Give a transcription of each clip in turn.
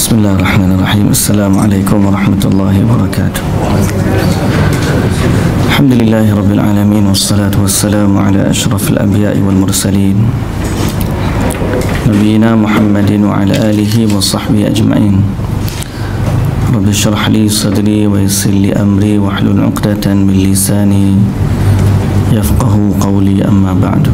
Bismillahirrahmanirrahim. Assalamualaikum warahmatullahi wabarakatuh. Alhamdulillahi rabbil alamin, wassalatu wassalamu ala ashrafil anbiya'i wal mursalin nabiyina Muhammadin wa ala alihi wa sahbihi ajma'in. Rabbi shrah li sadri wa yassir li amri wa hlul 'uqdatan min lisani yafqahu qawli, amma ba'du.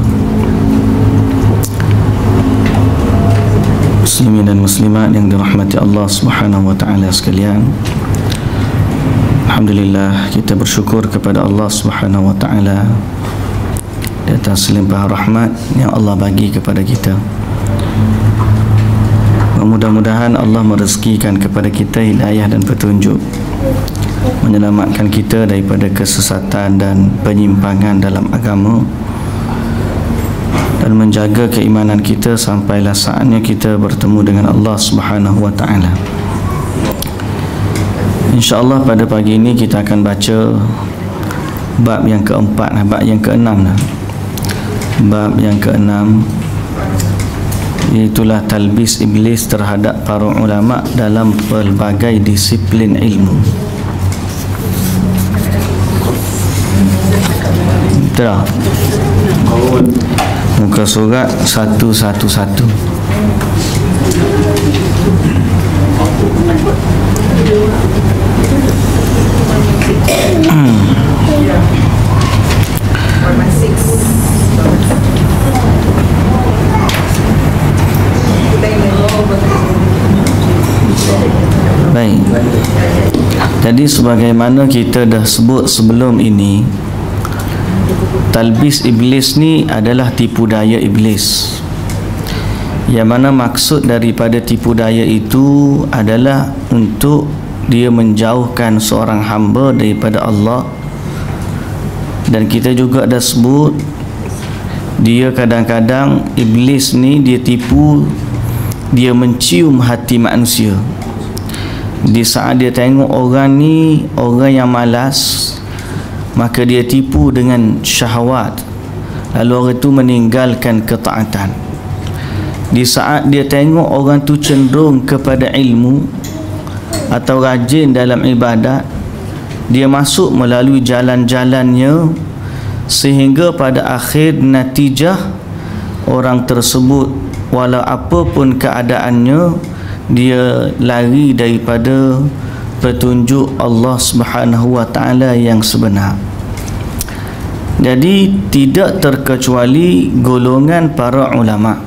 Muslimin dan muslimat yang dirahmati Allah Subhanahu wa taala sekalian, alhamdulillah kita bersyukur kepada Allah Subhanahu wa taala di atas limpahan rahmat yang Allah bagi kepada kita. Mudah-mudahan Allah merezekikan kepada kita hidayah dan petunjuk, menyelamatkan kita daripada kesesatan dan penyimpangan dalam agama, dan menjaga keimanan kita sampailah saatnya kita bertemu dengan Allah Subhanahu wa taala. InsyaAllah pada pagi ini kita akan baca bab yang keempat, bab yang keenam. Bab yang keenam, iaitulah talbis iblis terhadap para ulama dalam pelbagai disiplin ilmu. Betul? Muka surat 111. Baik. Jadi sebagaimana kita dah sebut sebelum ini, talbis iblis ni adalah tipu daya iblis, yang mana maksud daripada tipu daya itu adalah untuk dia menjauhkan seorang hamba daripada Allah. Dan kita juga dah sebut, dia kadang-kadang iblis ni dia tipu, dia mencium hati manusia. Di saat dia tengok orang ni orang yang malas, maka dia tipu dengan syahwat, lalu orang itu meninggalkan ketaatan. Di saat dia tengok orang tu cenderung kepada ilmu atau rajin dalam ibadat, dia masuk melalui jalan-jalannya, sehingga pada akhir natijah orang tersebut walau apapun keadaannya, dia lari daripada petunjuk Allah Subhanahu wa taala yang sebenar. Jadi tidak terkecuali golongan para ulama.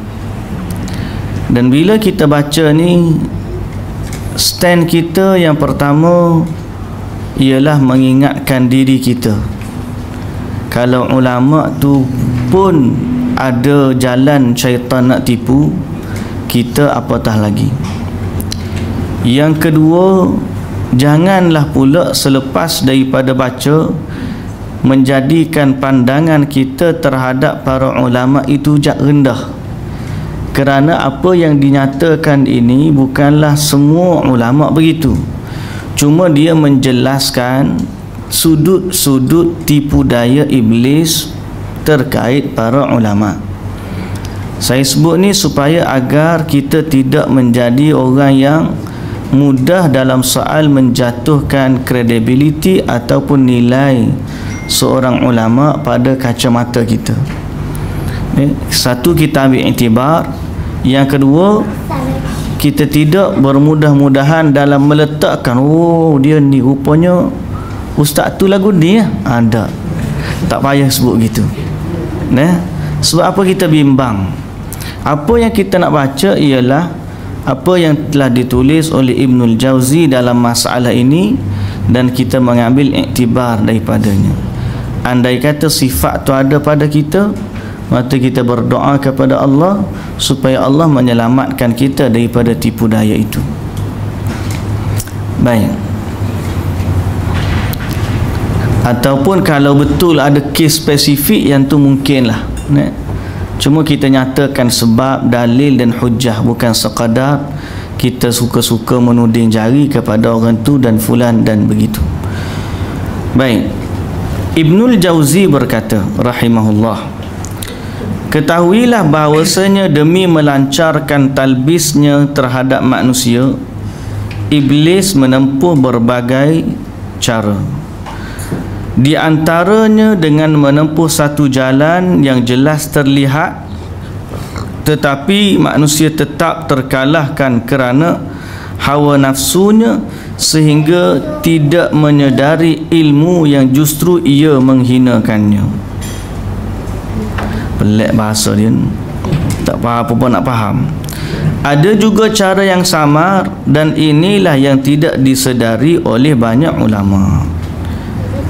Dan bila kita baca ni, stand kita yang pertama ialah mengingatkan diri kita, kalau ulama tu pun ada jalan syaitan nak tipu, kita apatah lagi. Yang kedua, janganlah pula selepas daripada baca menjadikan pandangan kita terhadap para ulama itu rendah. Kerana apa yang dinyatakan ini bukanlah semua ulama begitu. Cuma dia menjelaskan sudut-sudut tipu daya iblis terkait para ulama. Saya sebut ni supaya agar kita tidak menjadi orang yang mudah dalam soal menjatuhkan kredibiliti ataupun nilai seorang ulama pada kacamata kita. Satu, kita ambil iktibar. Yang kedua, kita tidak bermudah-mudahan dalam meletakkan, oh dia ni rupanya ustaz tu lagu ni ya. Ada. Tak payah sebut gitu. Sebab apa kita bimbang? Apa yang kita nak baca ialah apa yang telah ditulis oleh Ibnul Jauzi dalam masalah ini, dan kita mengambil iktibar daripadanya. Andai kata sifat tu ada pada kita, maka kita berdoa kepada Allah supaya Allah menyelamatkan kita daripada tipu daya itu. Baik. Ataupun kalau betul ada kes spesifik yang tu mungkinlah, cuma kita nyatakan sebab, dalil dan hujah, bukan sekadar kita suka-suka menuding jari kepada orang tu dan fulan dan begitu. Baik. Ibnul Jauzi berkata rahimahullah, ketahuilah bahawasanya demi melancarkan talbisnya terhadap manusia, iblis menempuh berbagai cara. Di antaranya dengan menempuh satu jalan yang jelas terlihat, tetapi manusia tetap terkalahkan kerana hawa nafsunya sehingga tidak menyedari ilmu yang justru ia menghinakannya. Pelik bahasa dia, tak faham apa pun nak faham. Ada juga cara yang samar, dan inilah yang tidak disedari oleh banyak ulama.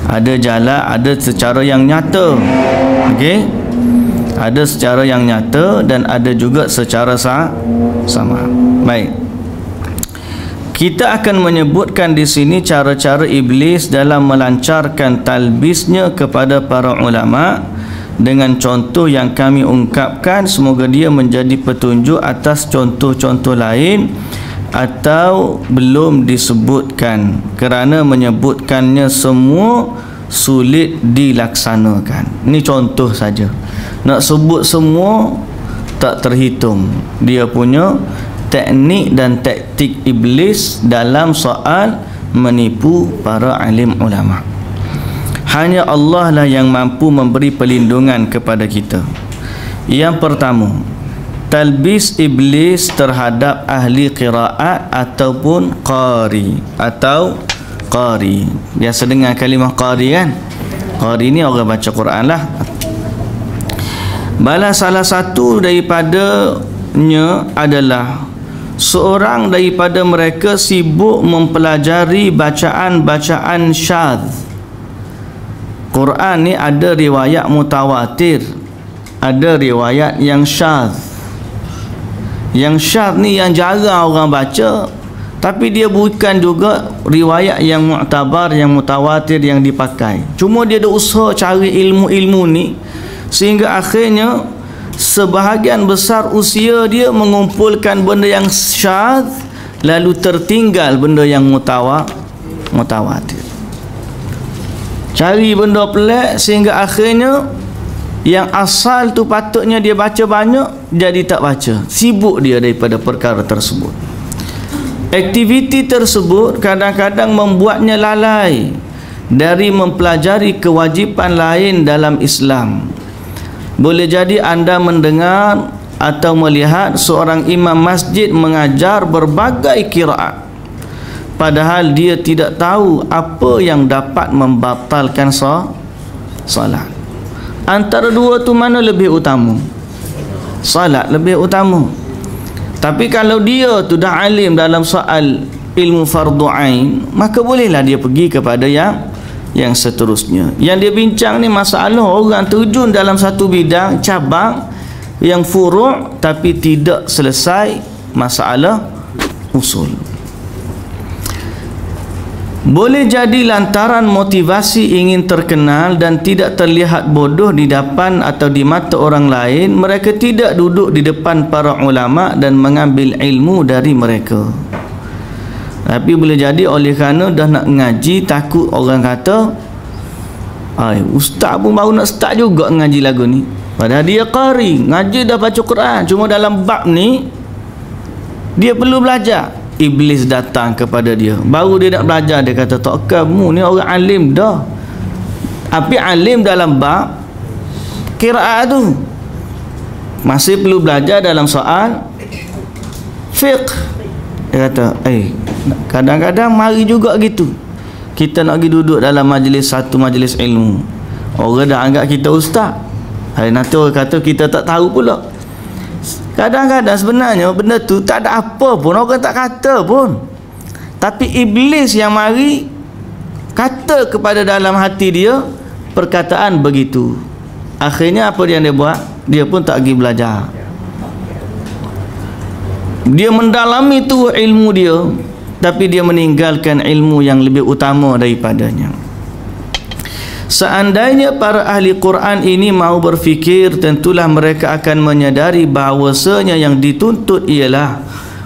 Ada jalan, ada secara yang nyata, okey, ada secara yang nyata dan ada juga secara samar. Baik, kita akan menyebutkan di sini cara-cara iblis dalam melancarkan talbisnya kepada para ulama dengan contoh yang kami ungkapkan. Semoga dia menjadi petunjuk atas contoh-contoh lain atau belum disebutkan, kerana menyebutkannya semua sulit dilaksanakan. Ini contoh saja. Nak sebut semua tak terhitung. Dia punya teknik dan taktik iblis dalam soal menipu para alim ulama. Hanya Allah lah yang mampu memberi perlindungan kepada kita. Yang pertama, talbis iblis terhadap ahli qiraat ataupun qari. Biasa dengar kalimah qari kan? Qari ni orang baca Quran lah. Bala salah satu daripadanya adalah seorang daripada mereka sibuk mempelajari bacaan-bacaan syadz. Quran ni ada riwayat mutawatir, ada riwayat yang syadz. Yang syadz ni yang jarang orang baca, tapi dia bukan juga riwayat yang mu'tabar, yang mutawatir yang dipakai. Cuma dia ada usaha cari ilmu-ilmu ni, sehingga akhirnya sebahagian besar usia dia mengumpulkan benda yang syadz, lalu tertinggal benda yang mutawatir. Cari benda pelik sehingga akhirnya yang asal tu patutnya dia baca banyak, jadi tak baca. Sibuk dia daripada perkara tersebut. Aktiviti tersebut kadang-kadang membuatnya lalai dari mempelajari kewajipan lain dalam Islam. Boleh jadi anda mendengar atau melihat seorang imam masjid mengajar berbagai qiraat, padahal dia tidak tahu apa yang dapat membatalkan salat. Antara dua tu mana lebih utama? Salat lebih utama. Tapi kalau dia tu dah alim dalam soal ilmu fardu ain, maka bolehlah dia pergi kepada yang seterusnya. Yang dia bincang ni masalah orang terjun dalam satu bidang cabang yang furu' tapi tidak selesai masalah usul. Boleh jadi lantaran motivasi ingin terkenal dan tidak terlihat bodoh di depan atau di mata orang lain, mereka tidak duduk di depan para ulama dan mengambil ilmu dari mereka. Tapi boleh jadi oleh kerana dah nak ngaji, takut orang kata, ustaz pun baru nak start juga ngaji lagu ni, padahal dia qari, ngaji dah baca Quran, cuma dalam bab ni dia perlu belajar. Iblis datang kepada dia, baru dia nak belajar, dia kata, tak, kamu ni orang alim dah, tapi alim dalam bab qiraat tu, masih perlu belajar dalam soal fiqh. Dia kata, kadang-kadang mari juga gitu, kita nak pergi duduk dalam satu majlis ilmu, orang dah anggap kita ustaz, nanti orang kata kita tak tahu pula. Kadang-kadang sebenarnya benda tu tak ada apa pun, orang tak kata pun, tapi iblis yang mari kata kepada dalam hati dia perkataan begitu. Akhirnya apa yang dia buat? Dia pun tak pergi belajar. Dia mendalami tu ilmu dia, tapi dia meninggalkan ilmu yang lebih utama daripadanya. Seandainya para ahli Quran ini mau berfikir, tentulah mereka akan menyadari bahawasanya yang dituntut ialah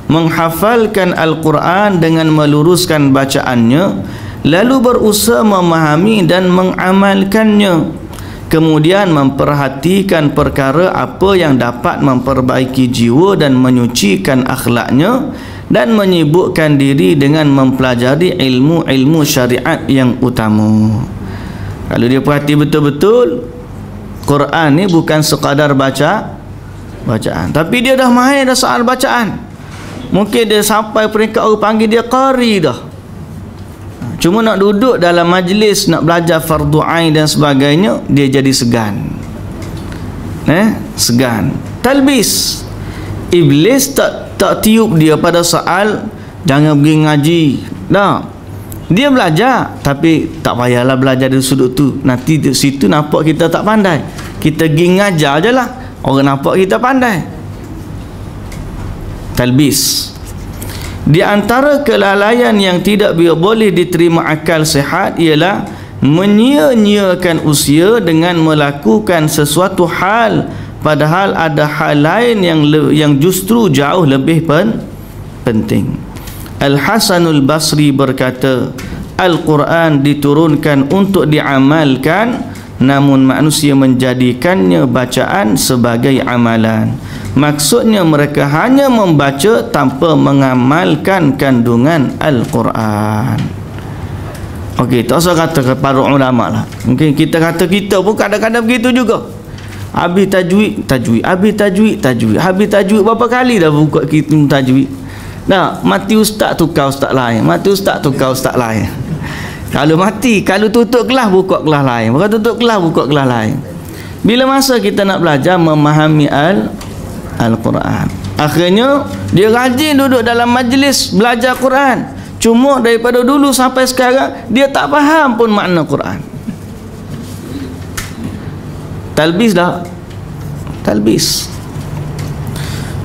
menghafalkan Al-Quran dengan meluruskan bacaannya, lalu berusaha memahami dan mengamalkannya, kemudian memperhatikan perkara apa yang dapat memperbaiki jiwa dan menyucikan akhlaknya, dan menyibukkan diri dengan mempelajari ilmu-ilmu syariat yang utama. Kalau dia perhati betul-betul, Quran ni bukan sekadar bacaan, tapi dia dah mahir dah soal bacaan. Mungkin dia sampai peringkat orang panggil dia qari dah. Cuma nak duduk dalam majlis nak belajar fardu ain dan sebagainya, dia jadi segan. Segan. Talbis. Iblis tak tiup dia pada soal jangan pergi ngaji. Dah. Dia belajar, tapi tak payahlah belajar di sudut tu. Nanti di situ nampak kita tak pandai. Kita pergi ngajar je lah, orang nampak kita pandai. Talbis. Di antara kelalaian yang tidak boleh diterima akal sihat ialah menyia-nyiakan usia dengan melakukan sesuatu hal, padahal ada hal lain yang justru jauh lebih penting. Al-Hasanul Basri berkata, Al-Quran diturunkan untuk diamalkan, namun manusia menjadikannya bacaan sebagai amalan. Maksudnya mereka hanya membaca tanpa mengamalkan kandungan Al-Quran. Okey, tak usah kata para ulama lah. Mungkin kita kata kita pun kadang-kadang begitu juga. Habis tajwid, habis tajwid. Berapa kali dah buka kita tajwid? Nah, mati ustaz tukar ustaz lain, mati ustaz tukar ustaz lain. Kalau mati, kalau tutup kelas buka kelas lain, bukan tutup kelas buka kelas lain. Bila masa kita nak belajar memahami Al-Quran, akhirnya dia rajin duduk dalam majlis belajar Quran. Cuma daripada dulu sampai sekarang dia tak faham pun makna Quran. Talbis dah. Talbis.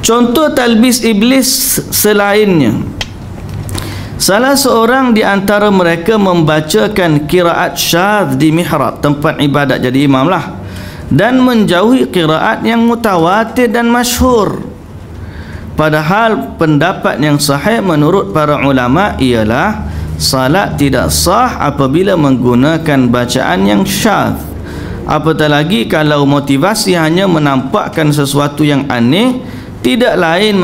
Contoh talbis iblis selainnya, salah seorang di antara mereka membacakan qiraat syadz di mihrab, tempat ibadat jadi imam lah, dan menjauhi qiraat yang mutawatir dan masyhur. Padahal pendapat yang sahih menurut para ulama ialah salat tidak sah apabila menggunakan bacaan yang syadz. Apatah lagi kalau motivasi hanya menampakkan sesuatu yang aneh, tidak lain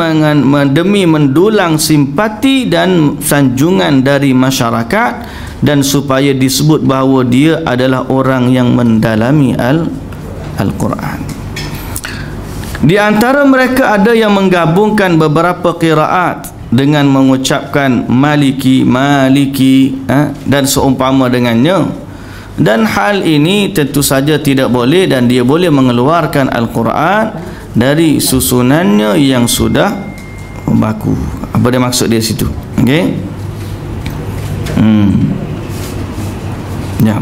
demi mendulang simpati dan sanjungan dari masyarakat, dan supaya disebut bahawa dia adalah orang yang mendalami Al-Quran. Di antara mereka ada yang menggabungkan beberapa qiraat dengan mengucapkan maliki dan seumpama dengannya, dan hal ini tentu saja tidak boleh, dan dia boleh mengeluarkan Al-Quran dari susunannya yang sudah baku. Apa dia maksud dia situ? Okey. Ya.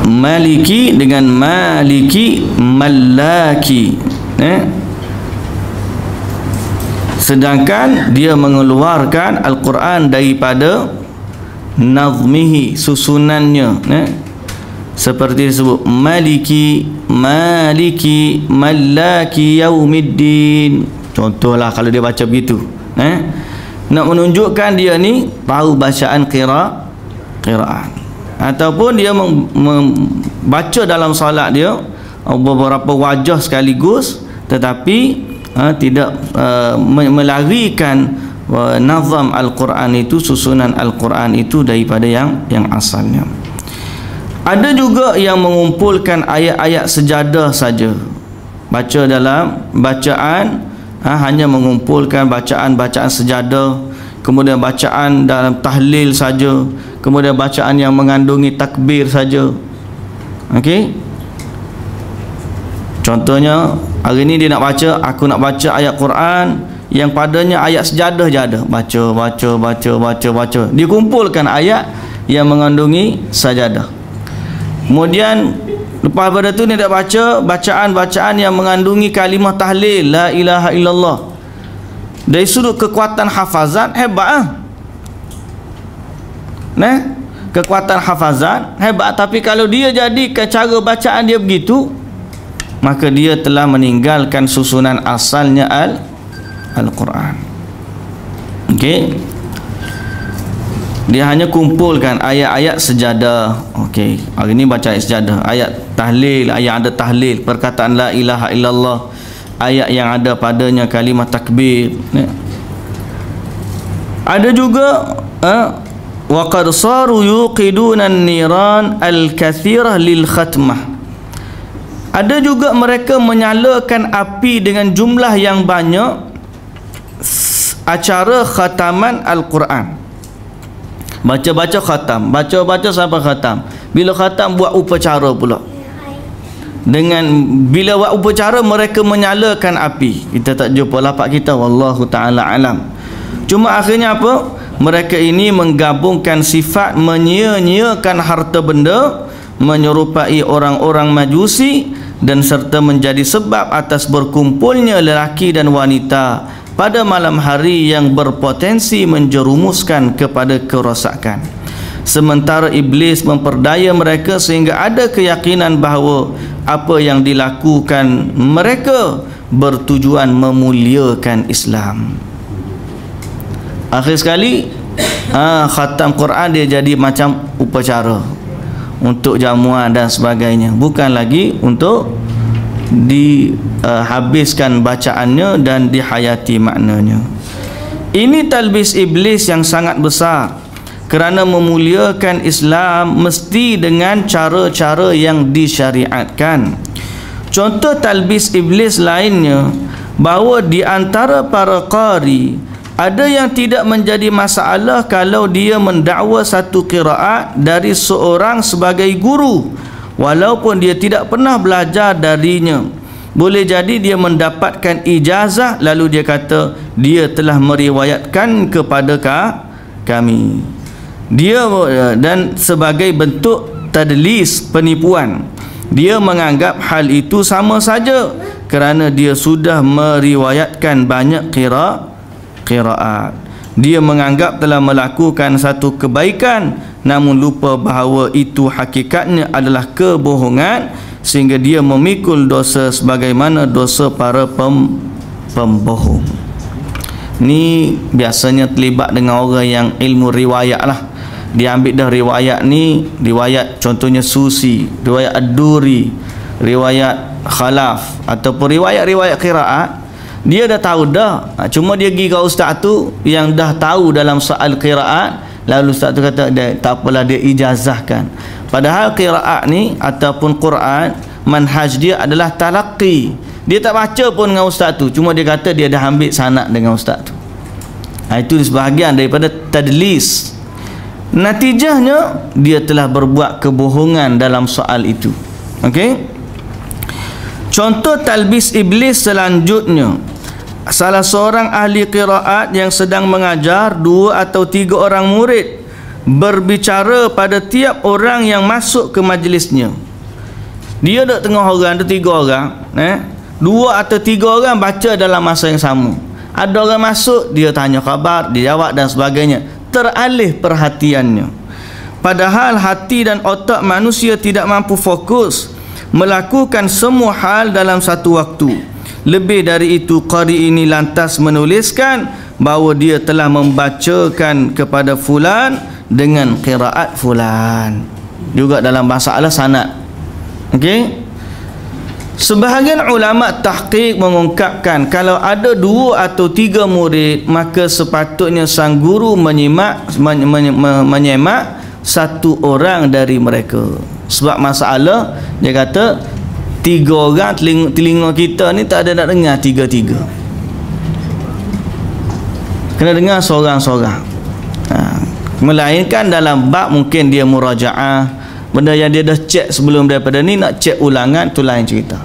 Maliki dengan maliki, malaki. Sedangkan dia mengeluarkan Al-Quran daripada nazmihi, susunannya, seperti disebut maliki, malaki yaumiddin. Contohlah kalau dia baca begitu, nak menunjukkan dia ni tahu bacaan qiraat, ataupun dia membaca dalam solat dia beberapa wajah sekaligus, tetapi tidak melarikan nazam Al-Quran itu, susunan Al-Quran itu daripada yang asalnya. Ada juga yang mengumpulkan ayat-ayat sejadah saja, baca dalam bacaan, hanya mengumpulkan bacaan-bacaan sejadah, kemudian bacaan dalam tahlil saja, kemudian bacaan yang mengandungi takbir saja. Okey, contohnya hari ni dia nak baca, aku nak baca ayat Quran yang padanya ayat sejadah je ada, baca. Dia kumpulkan ayat yang mengandungi sajadah. Kemudian lepas pada tu dia nak baca bacaan-bacaan yang mengandungi kalimah tahlil la ilaha illallah. Dari sudut kekuatan hafazat hebat kekuatan hafazat hebat, tapi kalau dia jadikan cara bacaan dia begitu, maka dia telah meninggalkan susunan asalnya Al-Quran. Okey. Dia hanya kumpulkan ayat-ayat sejadah. Okey, hari ni baca ayat sejadah, ayat tahlil, ayat ada tahlil, perkataan la ilaha illallah, ayat yang ada padanya kalimah takbir. Ada juga wa qad saru yuqiduna an-niran al-kathirah lil khatmah. Ada juga mereka menyalakan api dengan jumlah yang banyak acara khataman Al-Quran. Baca-baca khatam, baca-baca sampai khatam. Bila khatam buat upacara pula. Dengan bila buat upacara mereka menyalakan api. Kita tak jumpa lapak kita, wallahu taala alam. Cuma akhirnya apa? Mereka ini menggabungkan sifat menyia-nyiakan harta benda, menyerupai orang-orang Majusi, dan serta menjadi sebab atas berkumpulnya lelaki dan wanita pada malam hari yang berpotensi menjerumuskan kepada kerosakan. Sementara iblis memperdaya mereka sehingga ada keyakinan bahawa apa yang dilakukan mereka bertujuan memuliakan Islam. Akhir sekali khatam Quran dia jadi macam upacara untuk jamuan dan sebagainya, bukan lagi untuk dihabiskan bacaannya dan dihayati maknanya. Ini talbis iblis yang sangat besar, kerana memuliakan Islam mesti dengan cara-cara yang disyariatkan. Contoh talbis iblis lainnya, bahawa di antara para qari ada yang tidak menjadi masalah kalau dia mendakwa satu qiraat dari seorang sebagai guru, walaupun dia tidak pernah belajar darinya. Boleh jadi dia mendapatkan ijazah lalu dia kata dia telah meriwayatkan kepada kami. Dia dan sebagai bentuk tadlis, penipuan, dia menganggap hal itu sama saja kerana dia sudah meriwayatkan banyak qiraat. Dia menganggap telah melakukan satu kebaikan, namun lupa bahawa itu hakikatnya adalah kebohongan, sehingga dia memikul dosa sebagaimana dosa para pembohong. Ni biasanya terlibat dengan orang yang ilmu riwayat lah. Dia ambil dah riwayat ni, riwayat contohnya Susi, riwayat Ad-Duri, riwayat Khalaf, ataupun riwayat-riwayat qiraat. Dia dah tahu dah, cuma dia pergi ke ustaz tu yang dah tahu dalam soal qiraat, lalu ustaz tu kata tak apalah, dia ijazahkan. Padahal qiraat ni ataupun Quran, manhaj dia adalah talaqi. Dia tak baca pun dengan ustaz tu, cuma dia kata dia dah ambil sanad dengan ustaz tu. Itu sebahagian daripada tadlis. Natijahnya dia telah berbuat kebohongan dalam soal itu. Okey? Contoh talbis iblis selanjutnya, salah seorang ahli qiraat yang sedang mengajar 2 atau 3 orang murid berbicara pada tiap orang yang masuk ke majlisnya. Dia duduk tengah orang, ada 3 orang, 2 atau 3 orang baca dalam masa yang sama. Ada orang masuk, dia tanya khabar, dia jawab dan sebagainya. Teralih perhatiannya. Padahal hati dan otak manusia tidak mampu fokus melakukan semua hal dalam satu waktu. Lebih dari itu, qari ini lantas menuliskan bahawa dia telah membacakan kepada fulan dengan qiraat fulan, juga dalam masalah sanad. Okey, sebahagian ulama tahqiq mengungkapkan kalau ada 2 atau 3 murid, maka sepatutnya sang guru menyemak satu orang dari mereka. Sebab masalah dia kata 3 orang, telinga kita ni tak ada nak dengar 3-3, kena dengar seorang-seorang. Melainkan dalam bab mungkin dia murajaah, benda yang dia dah cek sebelum daripada ni, nak cek ulangan tu lain cerita.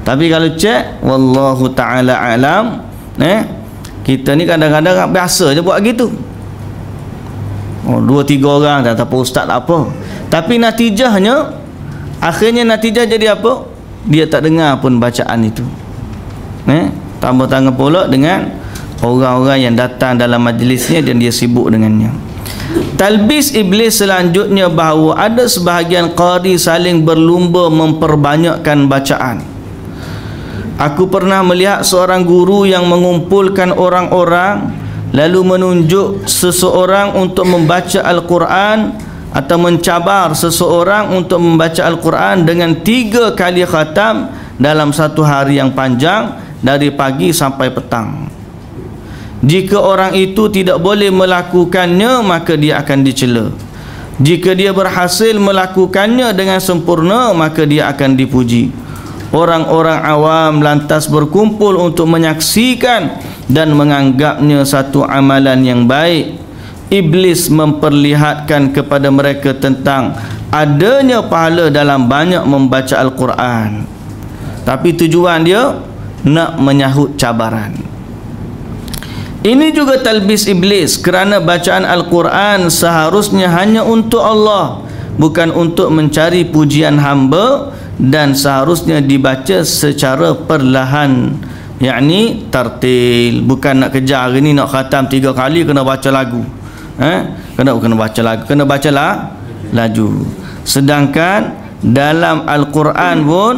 Tapi kalau cek, wallahu ta'ala alam, kita ni kadang-kadang biasa je buat gitu. 2-3 orang tak apa, ustaz tak apa. Tapi natijahnya, akhirnya natijah jadi apa? Dia tak dengar pun bacaan itu. Tambah tangan pula dengan orang-orang yang datang dalam majlisnya dan dia sibuk dengannya. Talbis iblis selanjutnya bahawa ada sebahagian qari saling berlumba memperbanyakkan bacaan. Aku pernah melihat seorang guru yang mengumpulkan orang-orang lalu menunjuk seseorang untuk membaca Al-Quran atau mencabar seseorang untuk membaca Al-Quran dengan 3 kali khatam dalam satu hari yang panjang dari pagi sampai petang. Jika orang itu tidak boleh melakukannya, maka dia akan dicela. Jika dia berhasil melakukannya dengan sempurna, maka dia akan dipuji. Orang-orang awam lantas berkumpul untuk menyaksikan dan menganggapnya satu amalan yang baik. Iblis memperlihatkan kepada mereka tentang adanya pahala dalam banyak membaca Al-Quran, tapi tujuan dia nak menyahut cabaran. Ini juga talbis iblis, kerana bacaan Al-Quran seharusnya hanya untuk Allah, bukan untuk mencari pujian hamba, dan seharusnya dibaca secara perlahan, yakni tartil. Bukan nak kejar hari ni nak khatam 3 kali kena baca lagu, kena baca lagu, kena baca laju. Sedangkan dalam Al-Quran pun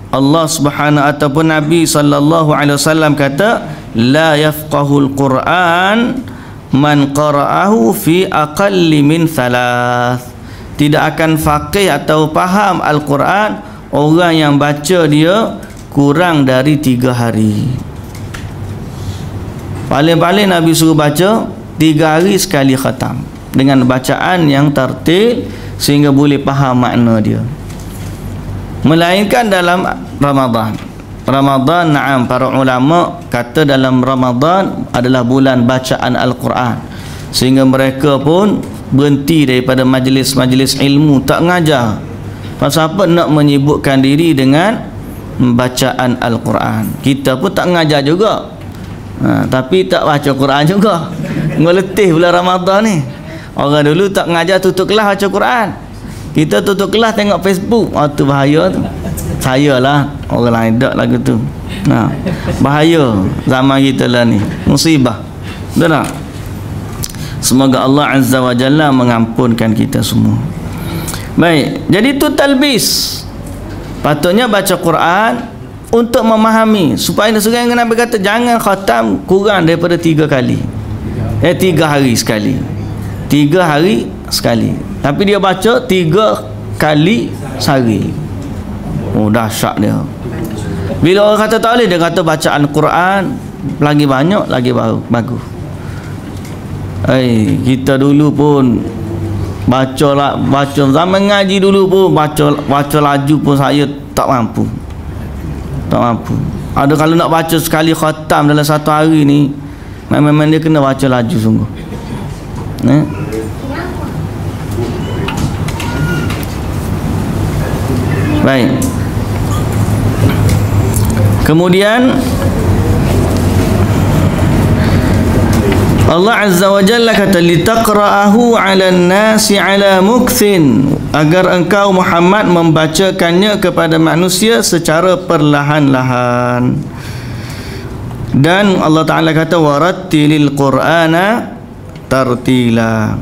Allah Subhanahu ataupun Nabi sallallahu alaihi wasallam kata, la yafqahul Quran man qara'ahu fi aqalli min 3. Tidak akan faqih atau faham Al-Quran orang yang baca dia kurang dari 3 hari. Paling-paling Nabi suruh baca 3 hari sekali khatam dengan bacaan yang tartil sehingga boleh faham makna dia. Melainkan dalam Ramadan. Ramadan, na'am, para ulama kata dalam Ramadan adalah bulan bacaan Al-Quran, sehingga mereka pun berhenti daripada majlis-majlis ilmu, tak ngajar. Pasal apa? Nak menyibukkan diri dengan bacaan Al-Quran. Kita pun tak ngajar juga, tapi tak baca Quran juga. Ngeletih bulan Ramadan ni. Orang dulu tak ngajar, tutup kelas baca Quran. Kita tutup kelas tengok Facebook. Tu bahaya tu. Saya lah, orang lain tak lagu tu. Bahaya zaman kita lah ni, musibah. Betul tak? Semoga Allah Azza wa Jalla mengampunkan kita semua. Baik, jadi tu talbis. Patutnya baca Quran untuk memahami, supaya seorang yang Nabi kata jangan khatam kurang daripada 3 kali. 3 hari sekali. 3 hari sekali. Tapi dia baca 3 kali sehari. Oh, dahsyat dia. Bila orang kata tak boleh, dia kata bacaan Quran lagi banyak lagi bagus. Kita dulu pun baca zaman ngaji dulu pun baca laju pun saya tak mampu. Ada kalau nak baca sekali khatam dalam satu hari ni, memang dia kena baca laju sungguh. Baik. Kemudian Allah Azza wa Jalla kata litaqra'ahu 'alan nasi 'ala mukthin, agar engkau Muhammad membacakannya kepada manusia secara perlahan-lahan. Dan Allah Ta'ala kata warattilil Qur'ana tartila.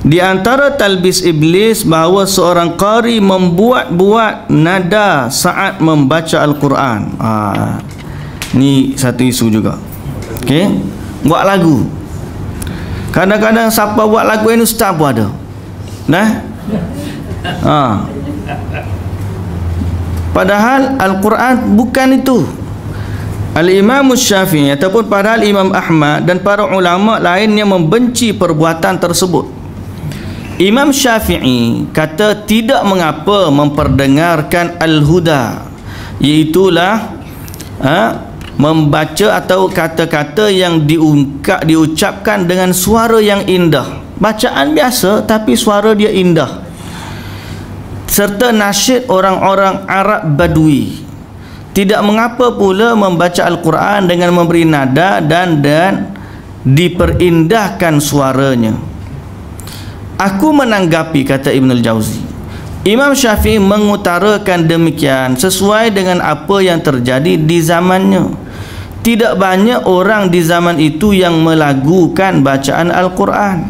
Di antara talbis iblis bahawa seorang qari membuat-buat nada saat membaca Al-Quran. Ni satu isu juga. Okey, buat lagu. Kadang-kadang siapa buat lagu ini ustaz pun ada. Padahal Al-Quran bukan itu. Al-Imam Syafi'i ataupun padahal Imam Ahmad dan para ulama lainnya membenci perbuatan tersebut. Imam Syafi'i kata tidak mengapa memperdengarkan al-huda, iaitulah membaca atau kata-kata yang diucapkan dengan suara yang indah. Bacaan biasa tapi suara dia indah. Serta nasyid orang-orang Arab Badui. Tidak mengapa pula membaca Al-Quran dengan memberi nada dan diperindahkan suaranya. Aku menanggapi, kata Ibn al-Jauzi, Imam Syafi'i mengutarakan demikian sesuai dengan apa yang terjadi di zamannya. Tidak banyak orang di zaman itu yang melagukan bacaan Al-Quran.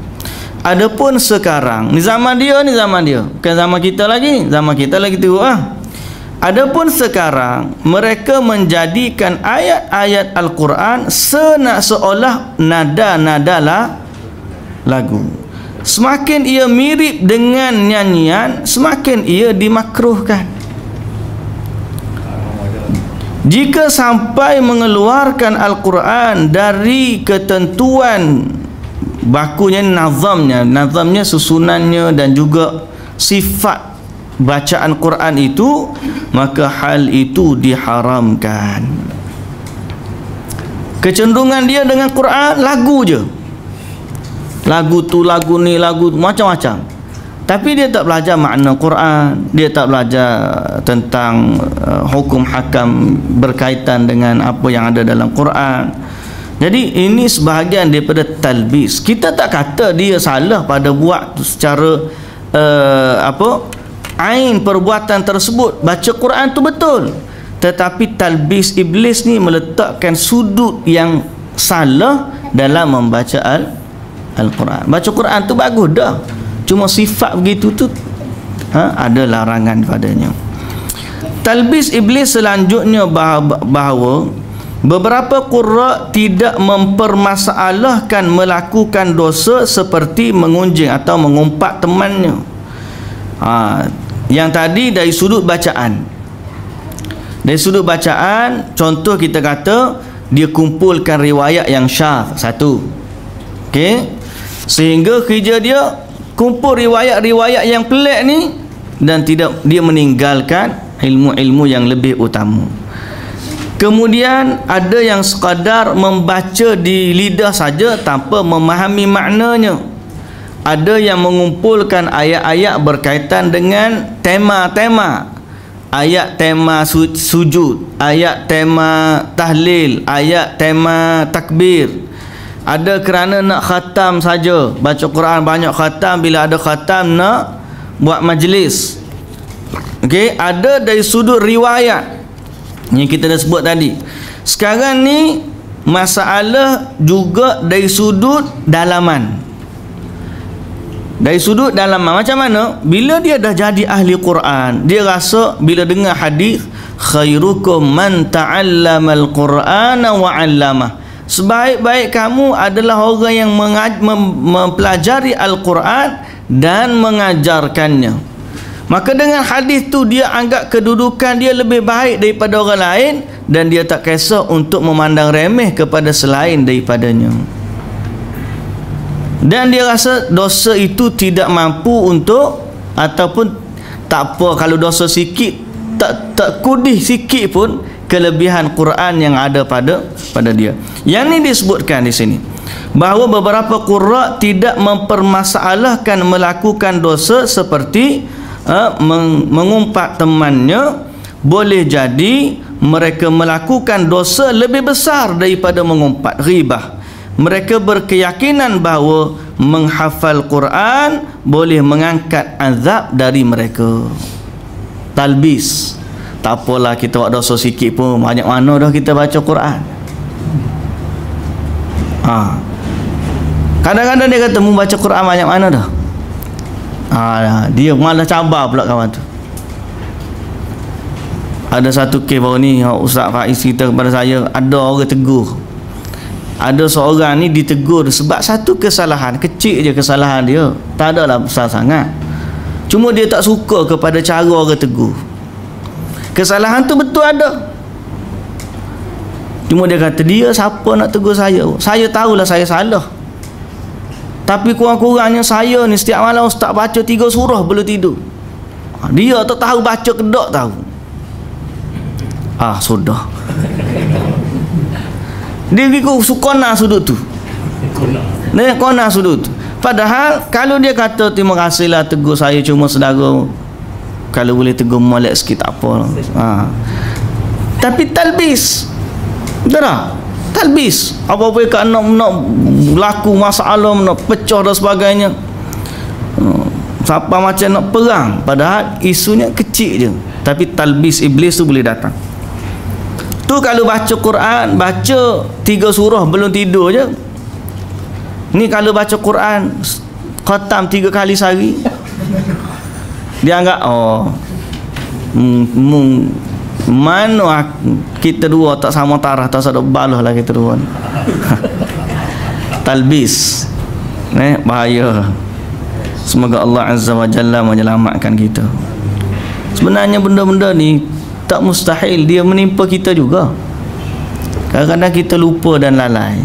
Adapun sekarang, ni zaman dia, bukan zaman kita lagi. Zaman kita lagi teruk . Adapun sekarang mereka menjadikan ayat-ayat Al-Quran seolah nada-nada lagu. Semakin ia mirip dengan nyanyian, semakin ia dimakruhkan. Jika sampai mengeluarkan Al-Quran dari ketentuan bakunya, nazamnya, susunannya dan juga sifat bacaan Quran itu, maka hal itu diharamkan. Kecenderungan dia dengan Quran lagu je, lagu tu, lagu ni, lagu macam-macam, tapi dia tak belajar makna Quran, dia tak belajar tentang hukum hakam berkaitan dengan apa yang ada dalam Quran. Jadi ini sebahagian daripada talbis. Kita tak kata dia salah pada buat secara ain perbuatan tersebut, baca Quran tu betul, tetapi talbis iblis ni meletakkan sudut yang salah dalam membaca Al-Quran. Baca Quran tu bagus dah, cuma sifat begitu tu ada larangan padanya. Talbis iblis selanjutnya bahawa beberapa qurra tidak mempermasalahkan melakukan dosa seperti mengunjing atau mengumpat temannya. Yang tadi dari sudut bacaan. Dari sudut bacaan, contoh kita kata dia kumpulkan riwayat yang syadz satu. Okey. Sehingga kerja dia kumpul riwayat-riwayat yang pelik ni, dan tidak dia meninggalkan ilmu-ilmu yang lebih utama. Kemudian ada yang sekadar membaca di lidah saja tanpa memahami maknanya. Ada yang mengumpulkan ayat-ayat berkaitan dengan tema-tema, ayat tema sujud, ayat tema tahlil, ayat tema takbir. Ada kerana nak khatam saja, baca Quran banyak khatam, bila ada khatam nak buat majlis. Okey, ada dari sudut riwayat yang kita dah sebut tadi. Sekarang ni masalah juga dari sudut dalaman. Dari sudut dalaman macam mana? Bila dia dah jadi ahli Quran, dia rasa bila dengar hadis khairukum man ta'allamal Qur'ana wa 'allamah, sebaik-baik kamu adalah orang yang mempelajari Al-Quran dan mengajarkannya. Maka dengan hadis tu dia anggap kedudukan dia lebih baik daripada orang lain, dan dia tak kisah untuk memandang remeh kepada selain daripadanya. Dan dia rasa dosa itu tidak mampu untuk, ataupun tak apa kalau dosa sikit, tak kudih sikit pun kelebihan Quran yang ada pada dia. Yang ni disebutkan di sini bahawa beberapa qurra tidak mempermasalahkan melakukan dosa seperti mengumpat temannya. Boleh jadi mereka melakukan dosa lebih besar daripada mengumpat, ghibah. Mereka berkeyakinan bahawa menghafal Quran boleh mengangkat azab dari mereka. Talbis. Tak apalah kita buat dosa sikit pun, banyak mana dah kita baca Quran. Kadang-kadang dia kata mu baca Quran banyak mana dah. Dia malah cabar pula kawan tu. Ada satu kes baru ni Ustaz Faiz cerita kepada saya, ada orang tegur. Ada seorang ni ditegur sebab satu kesalahan, kecil je kesalahan dia, tak adalah besar sangat, cuma dia tak suka kepada cara orang tegur. Kesalahan tu betul ada, cuma dia kata dia siapa nak tegur saya, saya tahulah saya salah, tapi kurang-kurangnya saya ni setiap malam Ustaz baca 3 surah belum tidur. Dia tak tahu baca ke tak tahu. Sudah. Dia ikut kona sudut tu. Dia kona sudut tu. Padahal kalau dia kata terima kasihlah tegur saya, cuma saudara kalau boleh tegur molek sikit tak apa. Tapi talbis. Betul tak? Talbis. Apa-apa kat nak berlaku masalah, nak pecah dan sebagainya. Siapa macam nak perang, padahal isunya kecil je, tapi talbis iblis tu boleh datang. Tu kalau baca Quran, baca 3 surah belum tidur je. Ni kalau baca Quran khatam 3 kali sehari, dia anggap mana kita dua tak sama tarah, tak ada balah lah kita dua. Talbis, bahaya. Semoga Allah Azza wa Jalla menyelamatkan kita. Sebenarnya benda-benda ni tak mustahil dia menimpa kita juga. Kadang-kadang kita lupa dan lalai.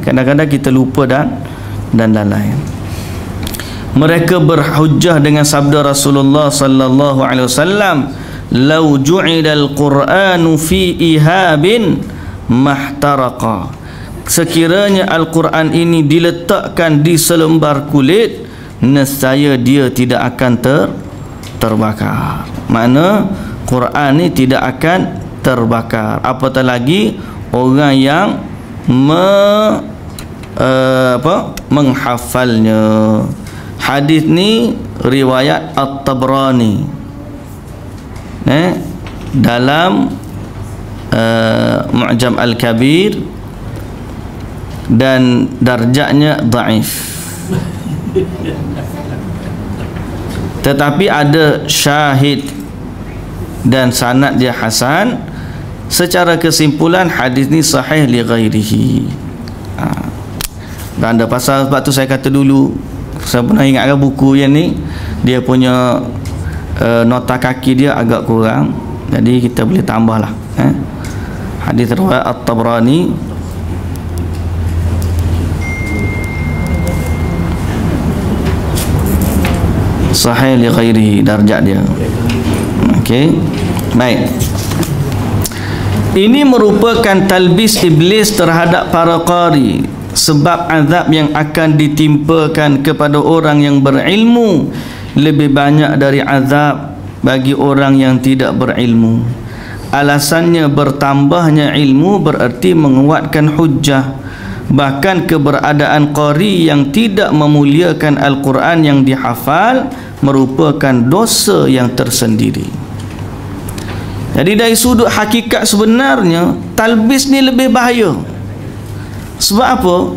Kadang-kadang kita lupa dan lalai. Mereka berhujjah dengan sabda Rasulullah sallallahu alaihi wasallam, "Lau ju'ilal Qur'anu fi ihabin mahtaraqa." Sekiranya Al-Quran ini diletakkan di selembar kulit, nescaya dia tidak akan terbakar. Makna Quran ini tidak akan terbakar. Apatah lagi orang yang menghafalnya. Hadis ni riwayat At-Tabrani dalam Mu'jam Al-Kabir, dan darjatnya dhaif, tetapi ada syahid dan sanad dia hasan. Secara kesimpulan hadis ni sahih li ghairihi. Dan ada pasal, sebab tu saya kata dulu, saya pernah ingatkan buku yang ni dia punya nota kaki dia agak kurang, jadi kita boleh tambahlah. Hadis riwayat At-Tabrani sahih li ghairihi, darjat dia. Okey, baik. Ini merupakan talbis iblis terhadap para qari, sebab azab yang akan ditimpakan kepada orang yang berilmu lebih banyak dari azab bagi orang yang tidak berilmu. Alasannya bertambahnya ilmu berarti menguatkan hujjah. Bahkan keberadaan qari yang tidak memuliakan Al-Quran yang dihafal merupakan dosa yang tersendiri. Jadi dari sudut hakikat sebenarnya, talbis ni lebih bahaya. Sebab apa?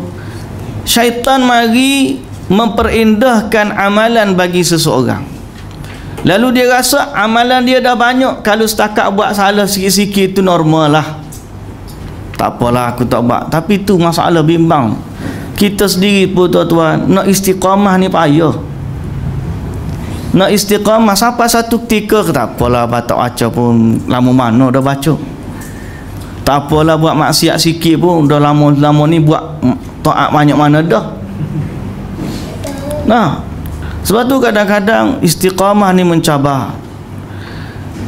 Syaitan mari memperindahkan amalan bagi seseorang. Lalu dia rasa amalan dia dah banyak, kalau setakat buat salah sikit-sikit itu normal lah, tak apalah aku tak buat. Tapi tu masalah bimbang. Kita sendiri pun tuan-tuan, nak istiqamah ni payah. Nak istiqamah sampai satu ketika, tak apalah tak baca pun lama mana dah baca. Tak apalah buat maksiat sikit pun dah lama ni buat taat banyak mana dah. Nah, sebab tu kadang-kadang istiqamah ni mencabar.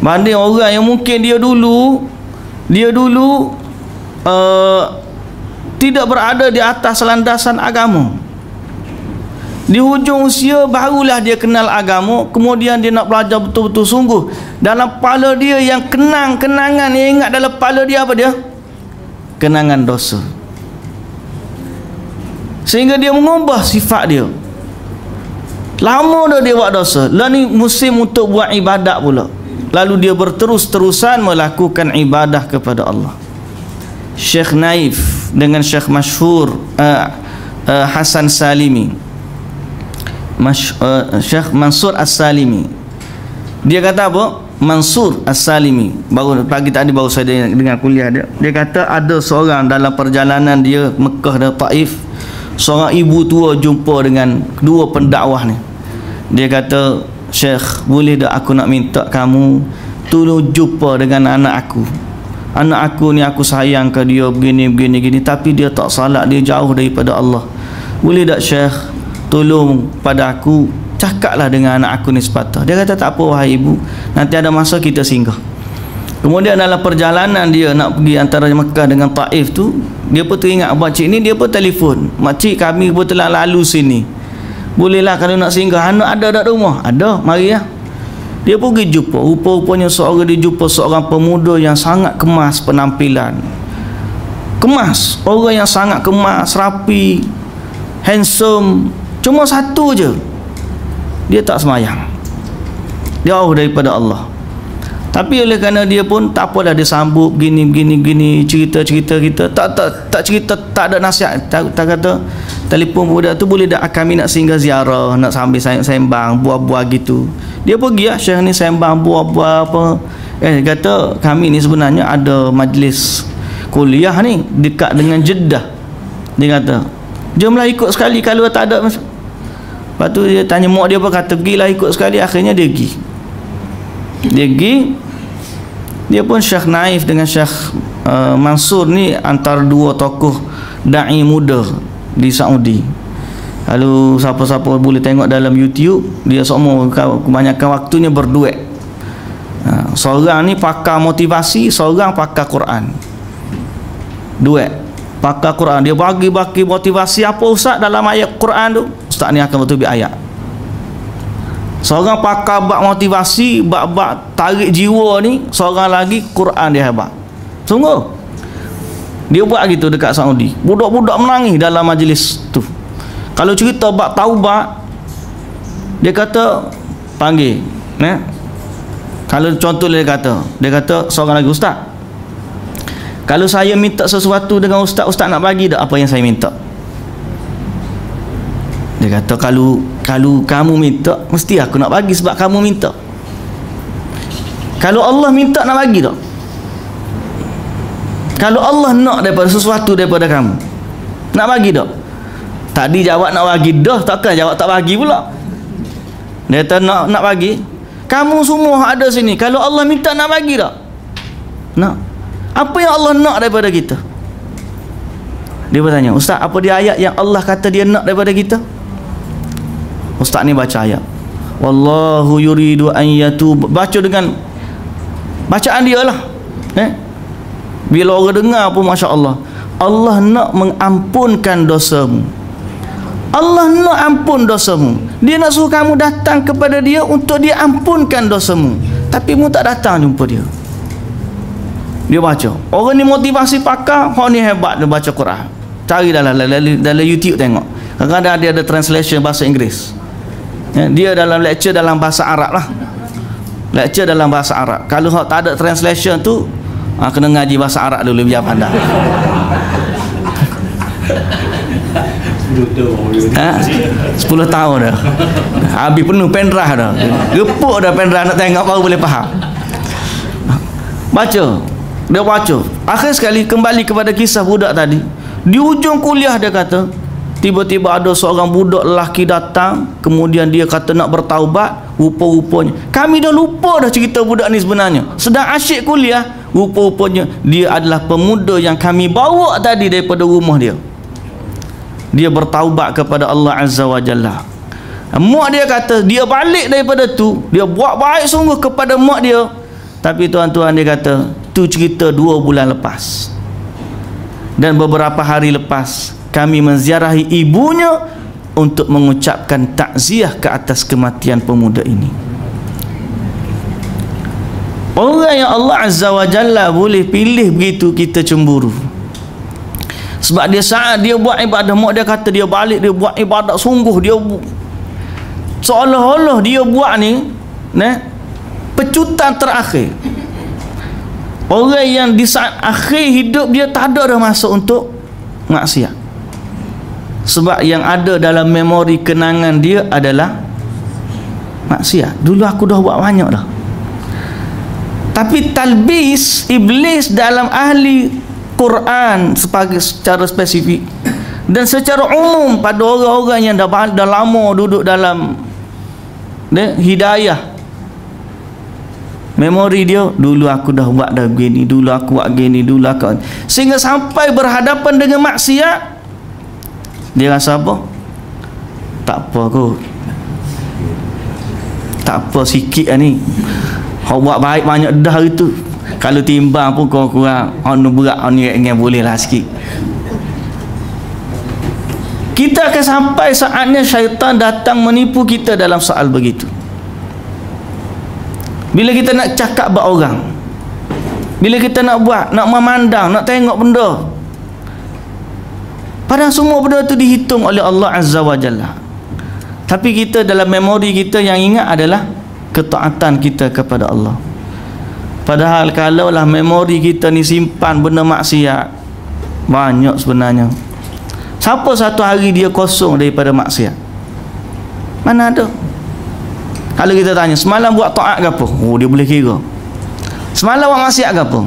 Banding orang yang mungkin dia dulu tidak berada di atas landasan agama, di hujung usia barulah dia kenal agama, kemudian dia nak belajar betul-betul sungguh. Dalam kepala dia yang kenangan yang ingat dalam kepala dia apa dia? Kenangan dosa. Sehingga dia mengubah sifat dia. Lama dah dia buat dosa, lah ni musim untuk buat ibadat pula. Lalu dia berterus-terusan melakukan ibadah kepada Allah. Syekh Naif dengan Syekh masyhur Hasan Salimi, Syekh Mansur As-Salimi, dia kata apa? Mansur As-Salimi, baru pagi tadi baru saya dengar kuliah dia. Dia kata ada seorang dalam perjalanan dia Mekah dan Taif, seorang ibu tua jumpa dengan kedua pendakwah ni. Dia kata, "Syekh, boleh tak aku nak minta kamu tolong jumpa dengan anak aku. Anak aku ni aku sayang ke dia begini, tapi dia tak salat, dia jauh daripada Allah. Boleh tak Syekh tolong pada aku, cakaplah dengan anak aku ni sepatah." Dia kata, "Tak apa wahai ibu, nanti ada masa kita singgah." Kemudian dalam perjalanan dia nak pergi antara Mekah dengan Taif tu, dia pun teringat makcik ni, dia pun telefon, "Makcik, kami pun telah lalu sini, bolehlah kalau nak singgah, anak ada tak rumah?" "Ada, mari ya." Dia pergi jumpa, rupa-rupanya dia jumpa seorang pemuda yang sangat kemas penampilan, kemas, orang yang sangat kemas, rapi, handsome. Cuma satu je, dia tak semayang, jauh daripada Allah. Tapi oleh kerana dia pun tak apalah, dia sambut begini cerita kita, tak cerita, tak ada nasihat, tak kata telefon budak tu, boleh tak kami nak singgah ziarah, nak sambil sembang buah-buah gitu. Dia pergi lah, Syekh ni sembang buah-buah apa. Kata kami ni sebenarnya ada majlis kuliah ni dekat dengan Jeddah. Dia kata jomlah ikut sekali kalau tak ada. Lepas tu dia tanya mak dia apa, kata pergilah ikut sekali. Akhirnya dia pergi. Dia pun Syekh Naif dengan Syekh Mansur ni antara dua tokoh da'i muda di Saudi. Lalu siapa-siapa boleh tengok dalam YouTube, dia semua kebanyakan waktunya berduet. Seorang ni pakar motivasi, seorang pakar Quran. Duet pakar Quran. Dia bagi motivasi apa ustaz dalam ayat Quran tu, ustaz ni akan bertubi ayat. Seorang pakar bab motivasi, bab tarik jiwa ni, seorang lagi Quran dia hebat. Sungguh dia buat gitu dekat Saudi. Budak-budak menangis dalam majlis tu. Kalau cerita bab taubat, dia kata panggil, kalau contoh dia kata seorang lagi, ustaz, kalau saya minta sesuatu dengan ustaz nak bagi tak apa yang saya minta? Dia kata kalau kamu minta, mesti aku nak bagi sebab kamu minta. Kalau Allah minta, nak bagi tak? Kalau Allah nak daripada sesuatu daripada kamu, nak bagi tak? Tadi jawab nak bagi dah, takkan jawab tak bagi pula. Dia kata nak bagi. Kamu semua ada sini, kalau Allah minta nak bagi tak? Nak. Apa yang Allah nak daripada kita? Dia bertanya, ustaz, apa dia ayat yang Allah kata dia nak daripada kita? Ustaz ni baca ayat, wallahu yuridu an yatub. Baca dengan bacaan dia lah. Bila orang dengar pun Masya Allah, Allah nak mengampunkan dosamu. Allah nak ampun dosamu. Dia nak suruh kamu datang kepada dia untuk dia ampunkan dosamu, tapi mu tak datang jumpa dia. Dia baca. Orang ni motivasi pakar, orang ni hebat dia baca Quran. Cari dalam YouTube tengok. Kadang-kadang dia ada translation bahasa Inggeris. Dia dalam lecture dalam bahasa Arab lah. Lecture dalam bahasa Arab. Kalau tak ada translation tu, kena ngaji bahasa Arab dulu biar pandai. 10 tahun dah. Habis penuh pendrive dah. Gepuk dah pendrive, nak tengok baru boleh faham. Baca. Dia baca. Akhir sekali kembali kepada kisah budak tadi. Di ujung kuliah dia kata, tiba-tiba ada seorang budak lelaki datang, kemudian dia kata nak bertaubat. Rupa-rupanya kami dah lupa dah cerita budak ni sebenarnya. Sedang asyik kuliah, rupa-rupanya dia adalah pemuda yang kami bawa tadi daripada rumah dia. Dia bertaubat kepada Allah Azza wa Jalla. Mak dia kata dia balik daripada tu, dia buat baik sungguh kepada mak dia. Tapi tuan-tuan, dia kata tu cerita 2 bulan lepas. Dan beberapa hari lepas kami menziarahi ibunya untuk mengucapkan takziah ke atas kematian pemuda ini. Orang yang Allah Azza wa Jalla boleh pilih begitu, kita cemburu. Sebab dia saat dia buat ibadah, mak dia kata dia balik, dia buat ibadah sungguh, dia seolah-olah dia buat ni pecutan terakhir. Orang yang di saat akhir hidup dia tak ada dah masa untuk maksiat. Sebab yang ada dalam memori kenangan dia adalah maksiat. Dulu aku dah buat banyak dah. Tapi talbis iblis dalam ahli Quran secara spesifik dan secara umum pada orang-orang yang dah lama duduk dalam hidayah, memori dia, dulu aku dah buat dah begini, dulu aku buat begini, dulu aku, sehingga sampai berhadapan dengan maksiat dia rasa apa? Tak apa kot, tak apa sikit lah ni, kau buat baik banyak dah itu. Kalau timbang pun kurang anu berat, anu yang boleh lah sikit. Kita akan sampai saatnya syaitan datang menipu kita dalam soal begitu. Bila kita nak cakap buat orang, bila kita nak buat, nak memandang, nak tengok benda, padahal semua benda itu dihitung oleh Allah Azza wa Jalla. Tapi kita dalam memori kita yang ingat adalah ketaatan kita kepada Allah. Padahal kalaulah memori kita ni simpan benda maksiat, banyak sebenarnya. Siapa satu hari dia kosong daripada maksiat? Mana ada? Kalau kita tanya, semalam buat taat ke apa? Oh, dia boleh kira. Semalam buat maksiat ke apa?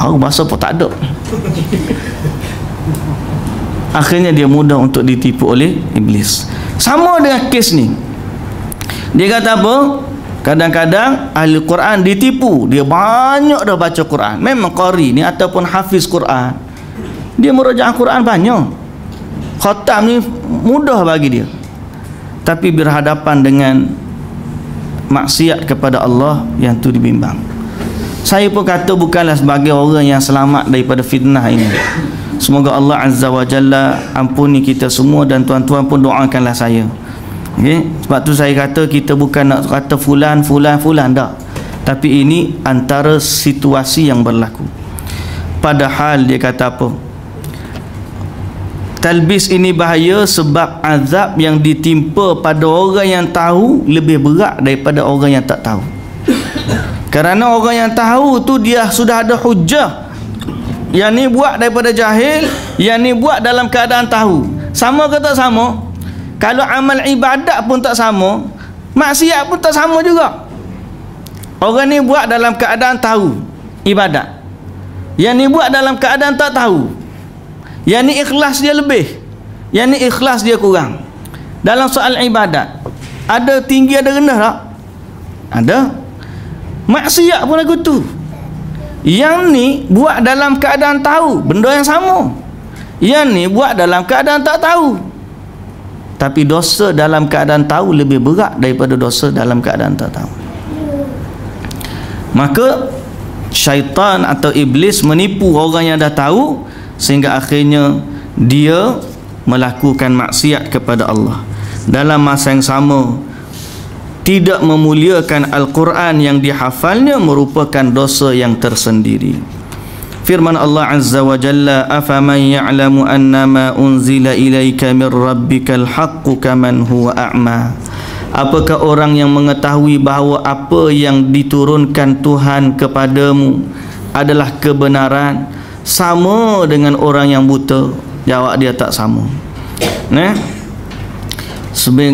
Aku rasa pun tak ada. Akhirnya dia mudah untuk ditipu oleh iblis. Sama dengan kes ni. Dia kata apa? Kadang-kadang ahli Quran ditipu. Dia banyak dah baca Quran. Memang qari ni ataupun hafiz Quran, dia merujuk Quran banyak. Khatam ni mudah bagi dia. Tapi berhadapan dengan maksiat kepada Allah, yang tu dibimbang. Saya pun kata bukanlah sebagai orang yang selamat daripada fitnah ini. Semoga Allah Azza wa Jalla ampuni kita semua, dan tuan-tuan pun doakanlah saya. Okay? Sebab tu saya kata kita bukan nak kata fulan tak. Tapi ini antara situasi yang berlaku. Padahal dia kata apa? Talbis ini bahaya sebab azab yang ditimpa pada orang yang tahu lebih berat daripada orang yang tak tahu. Kerana orang yang tahu tu dia sudah ada hujah. Yang ni buat daripada jahil, yang ni buat dalam keadaan tahu. Sama ke tak sama? Kalau amal ibadat pun tak sama, maksiat pun tak sama juga. Orang ni buat dalam keadaan tahu ibadat, yang ni buat dalam keadaan tak tahu. Yang ni ikhlas dia lebih, yang ni ikhlas dia kurang. Dalam soal ibadat, ada tinggi ada rendah tak? Ada. Maksiat pun lagu tu. Yang ni buat dalam keadaan tahu, benda yang sama. Yang ni buat dalam keadaan tak tahu. Tapi dosa dalam keadaan tahu lebih berat daripada dosa dalam keadaan tak tahu. Maka syaitan atau iblis menipu orang yang dah tahu, sehingga akhirnya dia melakukan maksiat kepada Allah. Dalam masa yang sama, tidak memuliakan Al-Quran yang dihafalnya merupakan dosa yang tersendiri. Firman Allah Azza wa Jalla, afaman ya'lamu annama unzila ilaika min rabbikal haqqu kaman huwa a'ma. Apakah orang yang mengetahui bahawa apa yang diturunkan Tuhan kepadamu adalah kebenaran, sama dengan orang yang buta? Jawab dia, tak sama.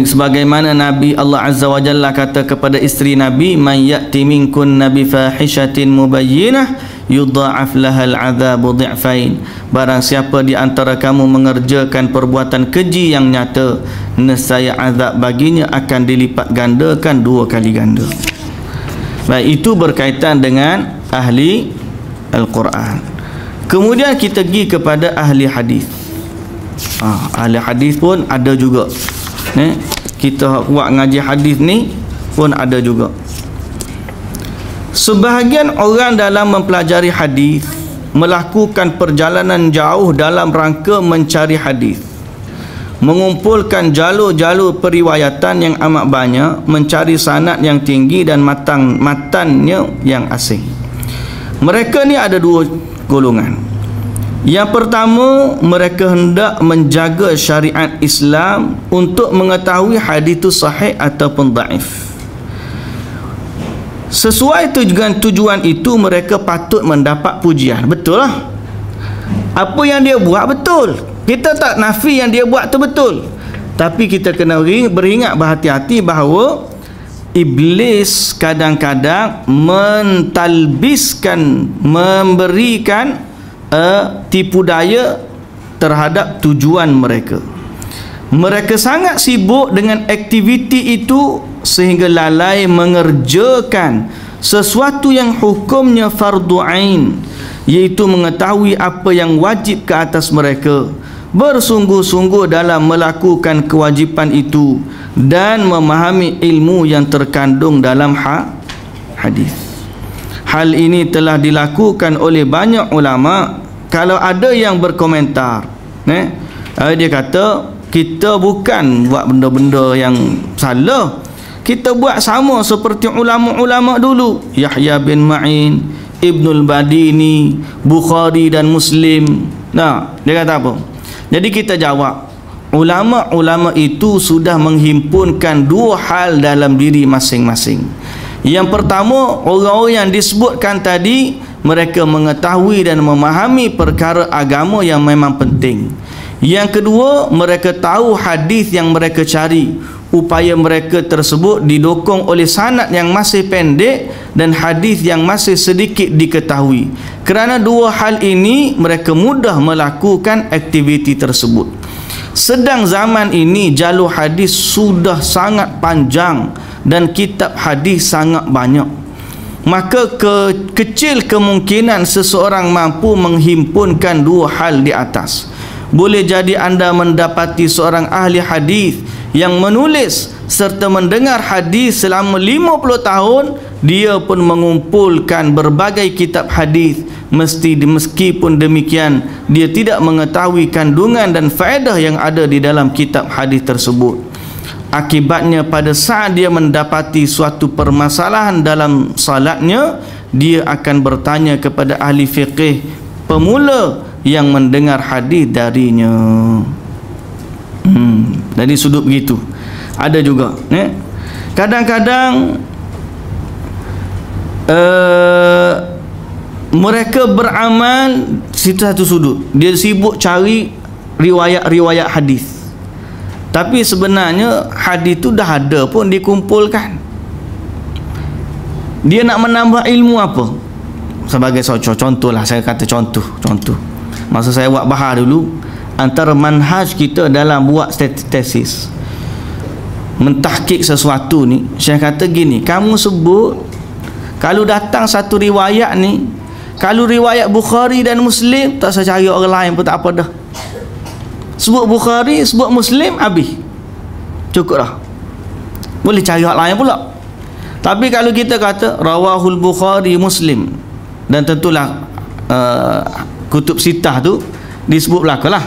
Sebagaimana Nabi Allah Azza wa Jalla kata kepada isteri Nabi, man ya'ti minkun nabi fahishatin mubayyinah yudha'af lahal adzabu dhi'fain. Barang siapa di antara kamu mengerjakan perbuatan keji yang nyata, nescaya azab baginya akan dilipat gandakan 2 kali ganda. Baik, itu berkaitan dengan ahli Al-Quran. Kemudian kita pergi kepada ahli hadis. Ahli hadis pun ada juga. Kita buat ngaji hadis ni pun ada juga. Sebahagian orang dalam mempelajari hadis melakukan perjalanan jauh dalam rangka mencari hadis, mengumpulkan jalur-jalur periwayatan yang amat banyak, mencari sanad yang tinggi dan matannya yang asing. Mereka ni ada 2 golongan. Yang pertama, mereka hendak menjaga syariat Islam untuk mengetahui hadis itu sahih ataupun dhaif. Sesuai tujuan itu, mereka patut mendapat pujian. Betul lah. Apa yang dia buat betul. Kita tak nafi yang dia buat tu betul. Tapi kita kena beringat berhati-hati bahawa iblis kadang-kadang mentalbiskan, memberikan tipu daya terhadap tujuan mereka. Mereka sangat sibuk dengan aktiviti itu sehingga lalai mengerjakan sesuatu yang hukumnya fardu ain, iaitu mengetahui apa yang wajib ke atas mereka, bersungguh-sungguh dalam melakukan kewajipan itu dan memahami ilmu yang terkandung dalam hadis. Hal ini telah dilakukan oleh banyak ulama. Kalau ada yang berkomentar, dia kata kita bukan buat benda-benda yang salah, kita buat sama seperti ulama-ulama dulu, Yahya bin Ma'in, Ibnul Badini, Bukhari dan Muslim. Dia kata apa? Jadi kita jawab, ulama-ulama itu sudah menghimpunkan 2 hal dalam diri masing-masing. Yang pertama, orang-orang yang disebutkan tadi, mereka mengetahui dan memahami perkara agama yang memang penting. Yang kedua, mereka tahu hadis yang mereka cari. Upaya mereka tersebut didokong oleh sanad yang masih pendek dan hadis yang masih sedikit diketahui. Kerana dua hal ini, mereka mudah melakukan aktiviti tersebut. Sedang zaman ini jalur hadis sudah sangat panjang dan kitab hadis sangat banyak. Maka kecil kemungkinan seseorang mampu menghimpunkan dua hal di atas. Boleh jadi anda mendapati seorang ahli hadis yang menulis serta mendengar hadis selama 50 tahun, dia pun mengumpulkan berbagai kitab hadis. Meskipun demikian, dia tidak mengetahui kandungan dan faedah yang ada di dalam kitab hadis tersebut. Akibatnya, pada saat dia mendapati suatu permasalahan dalam salatnya, dia akan bertanya kepada ahli fiqih pemula yang mendengar hadis darinya. Dari sudut begitu. Ada juga kadang-kadang mereka beramal satu sudut. Dia sibuk cari riwayat-riwayat hadis, tapi sebenarnya hadis tu dah ada pun dikumpulkan. Dia nak menambah ilmu apa? Sebagai contohlah, saya kata contoh. Masa saya buat bahar dulu, antara manhaj kita dalam buat tesis, mentahqiq sesuatu ni, saya kata gini, kamu sebut kalau datang satu riwayat ni, kalau riwayat Bukhari dan Muslim, tak usah cari orang lain pun tak apa dah. Sebut Bukhari, sebut Muslim, habis, cukup dah. Boleh cari orang lain pula. Tapi kalau kita kata rawahul Bukhari Muslim, dan tentulah kutub sitah tu disebut belakang lah,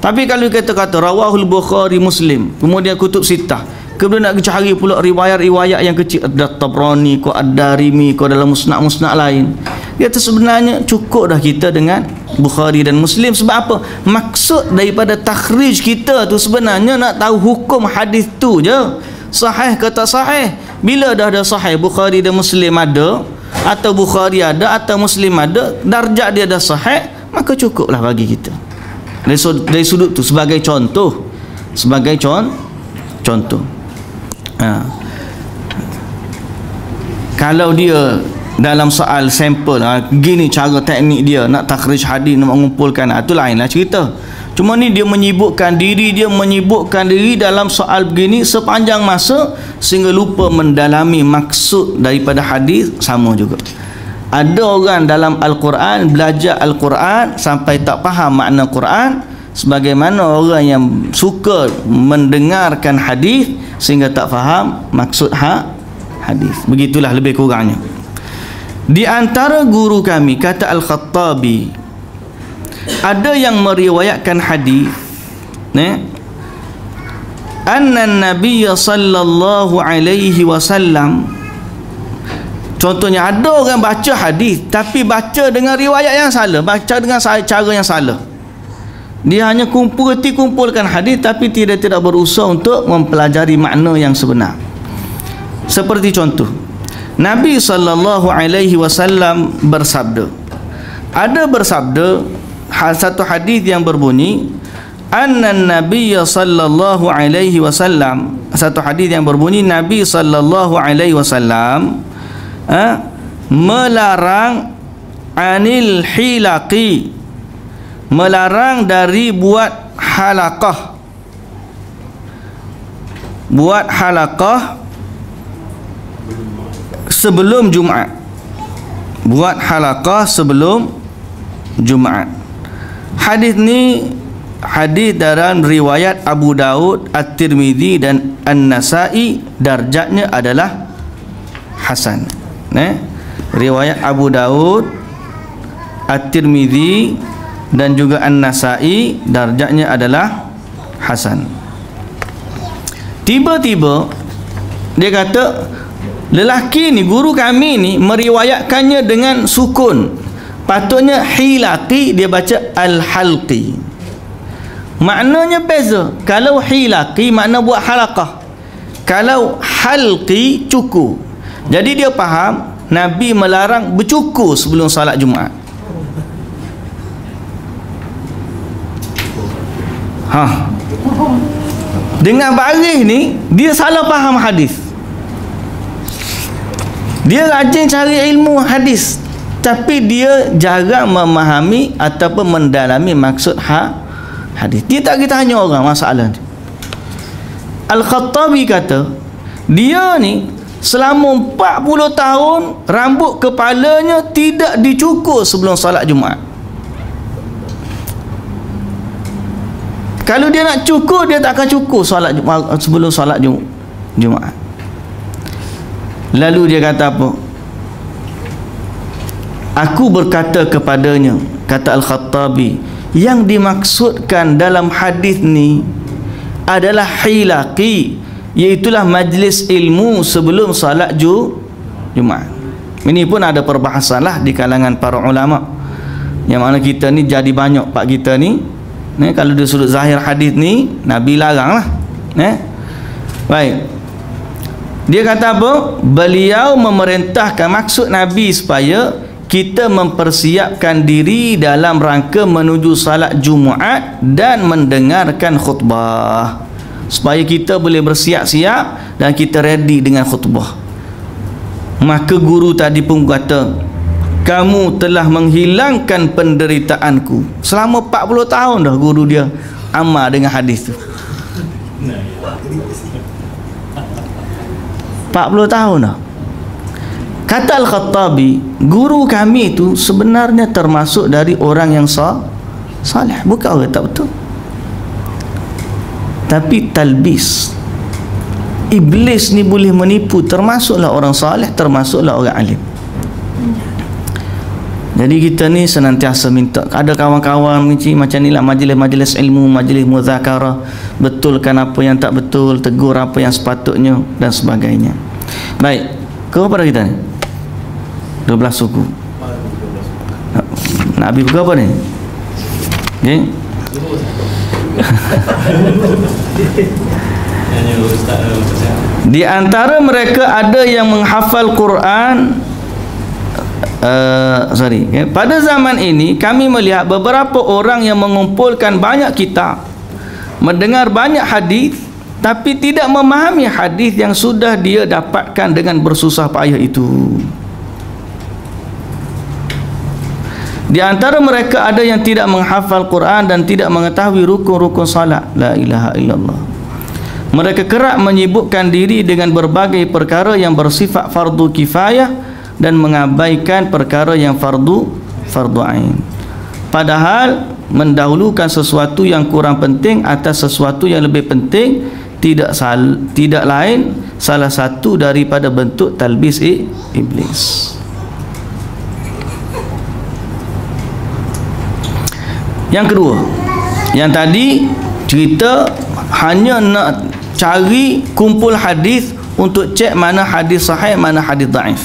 tapi kalau kita kata rawahul Bukhari Muslim, kemudian kutub sitah, kemudian nak cari pula riwayat-riwayat yang kecil, ada Tabrani ko, Ad-Darimi ko, dalam musnad-musnad lain, dia tu sebenarnya cukup dah kita dengan Bukhari dan Muslim. Sebab apa? Maksud daripada takhrij kita tu sebenarnya nak tahu hukum hadis tu je, sahih ke tak sahih. Bila dah ada sahih, Bukhari dan Muslim ada, atau Bukhari ada atau Muslim ada, darjat dia dah sahih, maka cukuplah bagi kita. Dari sudut tu, sebagai contoh, kalau dia dalam soal sampel, gini cara teknik dia nak takhrij hadis, nak mengumpulkan, itu lainlah cerita. Cuma ni dia menyibukkan diri dalam soal begini sepanjang masa sehingga lupa mendalami maksud daripada hadis. Sama juga, ada orang dalam Al-Quran belajar Al-Quran sampai tak faham makna Quran, sebagaimana orang yang suka mendengarkan hadis sehingga tak faham maksud hadis. Begitulah lebih kurangnya. Di antara guru kami, kata Al-Khattabi, ada yang meriwayatkan hadis anna Nabi sallallahu alaihi wasallam, contohnya ada orang baca hadis tapi baca dengan riwayat yang salah, baca dengan cara yang salah. Dia hanya kumpulkan hadis tapi tidak berusaha untuk mempelajari makna yang sebenar. Seperti contoh, Nabi sallallahu alaihi wasallam bersabda, satu hadis yang berbunyi anna Nabi sallallahu alaihi wasallam, satu hadis yang berbunyi Nabi sallallahu alaihi wasallam melarang anil hilaqi, melarang dari buat halaqah sebelum Jumaat, buat halaqah sebelum Jumaat. Hadis ni hadis dalam riwayat Abu Daud, At-Tirmidzi dan An-Nasa'i, darjatnya adalah hasan. Riwayat Abu Daud, At-Tirmidzi dan juga An-Nasa'i, darjatnya adalah hasan. Tiba-tiba dia kata, lelaki ni, guru kami ni meriwayatkannya dengan sukun. Patutnya hilaqi, dia baca al-halqi. Maknanya beza. Kalau hilaqi makna buat halaqah, kalau halqi cukur. Jadi dia faham Nabi melarang bercukur sebelum salat Jumaat. Dengan baris ni dia salah faham hadis. Dia rajin cari ilmu hadis, tapi dia jarang memahami ataupun mendalami maksud hadis. Dia tak kita tanya orang masalah ni. Al-Khattabi kata, dia ni selama 40 tahun rambut kepalanya tidak dicukur sebelum solat Jumaat. Kalau dia nak cukur, dia tak akan cukur sebelum solat Jumaat. Lalu dia kata apa? Aku berkata kepadanya, kata Al-Khattabi, yang dimaksudkan dalam hadis ni adalah hilaqi, iaitulah majlis ilmu sebelum salat Jumaat. Ini pun ada perbahasan lah di kalangan para ulama, yang mana kita ni jadi banyak pak kita ni, kalau dia sudut zahir hadis ni Nabi larang lah. Baik, dia kata apa? Beliau memerintahkan, maksud Nabi supaya kita mempersiapkan diri dalam rangka menuju salat Jumaat dan mendengarkan khutbah, supaya kita boleh bersiap-siap dan kita ready dengan khutbah. Maka guru tadi pun kata, kamu telah menghilangkan penderitaanku. Selama 40 tahun dah guru dia amal dengan hadis tu. 40 tahun dah. Kata Al-Khattabi, guru kami itu sebenarnya termasuk dari orang yang salih, bukan orang tak betul. Tapi talbis, iblis ni boleh menipu, termasuklah orang salih, termasuklah orang alim. Jadi kita ni senantiasa minta, ada kawan-kawan macam ni lah, majlis-majlis ilmu, majlis muzakarah, betulkan apa yang tak betul, tegur apa yang sepatutnya dan sebagainya. Baik, kepada kita ni 12 suku. Nak habis buka apa ni? Okay. Di antara mereka ada yang menghafal Quran. Pada zaman ini kami melihat beberapa orang yang mengumpulkan banyak kitab, mendengar banyak hadis, tapi tidak memahami hadis yang sudah dia dapatkan dengan bersusah payah itu. Di antara mereka ada yang tidak menghafal Quran dan tidak mengetahui rukun-rukun salat. La ilaha illallah. Mereka kerap menyibukkan diri dengan berbagai perkara yang bersifat fardu kifayah dan mengabaikan perkara yang fardu ain. Padahal mendahulukan sesuatu yang kurang penting atas sesuatu yang lebih penting tidak lain salah satu daripada bentuk talbis iblis. Yang kedua, yang tadi cerita hanya nak cari kumpul hadis untuk cek mana hadis sahih, mana hadis dhaif.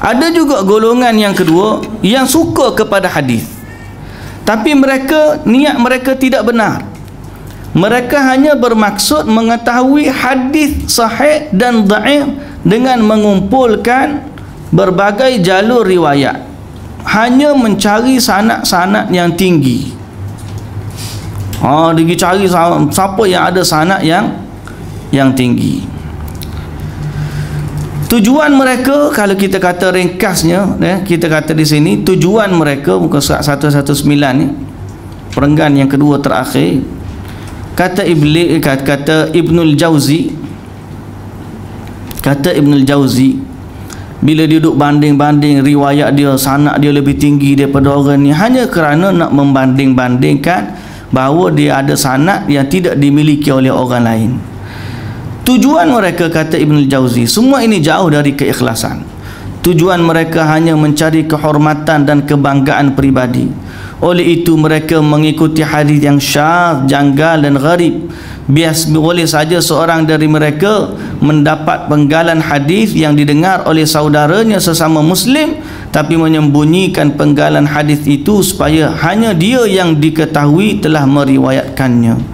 Ada juga golongan yang kedua yang suka kepada hadis, tapi niat mereka tidak benar. Mereka hanya bermaksud mengetahui hadis sahih dan dhaif dengan mengumpulkan berbagai jalur riwayat, hanya mencari sanad-sanad yang tinggi. Dia cari siapa yang ada sanad yang tinggi. Tujuan mereka, kalau kita kata ringkasnya, kita kata di sini tujuan mereka, muka surat 119 ni, perenggan yang kedua terakhir, kata Ibnul Jauzi, bila dia duduk banding-banding riwayat dia, sanad dia lebih tinggi daripada orang ni, hanya kerana nak membanding-bandingkan bahawa dia ada sanad yang tidak dimiliki oleh orang lain. Tujuan mereka, kata Ibnul Jauzi, semua ini jauh dari keikhlasan. Tujuan mereka hanya mencari kehormatan dan kebanggaan peribadi. Oleh itu mereka mengikuti hadis yang syadz, janggal dan gharib. Boleh saja seorang dari mereka mendapat penggalan hadis yang didengar oleh saudaranya sesama muslim, tapi menyembunyikan penggalan hadis itu supaya hanya dia yang diketahui telah meriwayatkannya.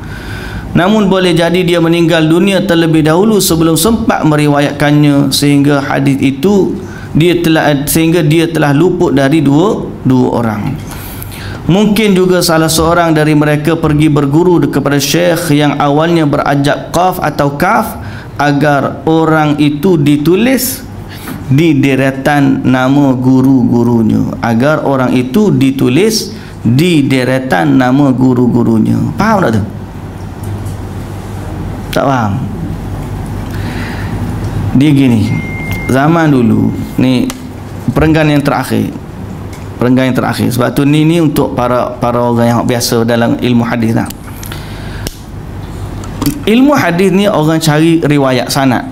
Namun boleh jadi dia meninggal dunia terlebih dahulu sebelum sempat meriwayatkannya, sehingga hadis itu dia telah luput dari dua orang. Mungkin juga salah seorang dari mereka pergi berguru kepada syekh yang awalnya berajak qaf atau kaf agar orang itu ditulis di deretan nama guru-gurunya, agar orang itu ditulis di deretan nama guru-gurunya. Faham tak tu? Tak faham? Dia gini, zaman dulu ni, perenggan yang terakhir, sebab tu ni untuk para orang yang biasa dalam ilmu hadis lah. Ilmu hadis ni orang cari riwayat sanad.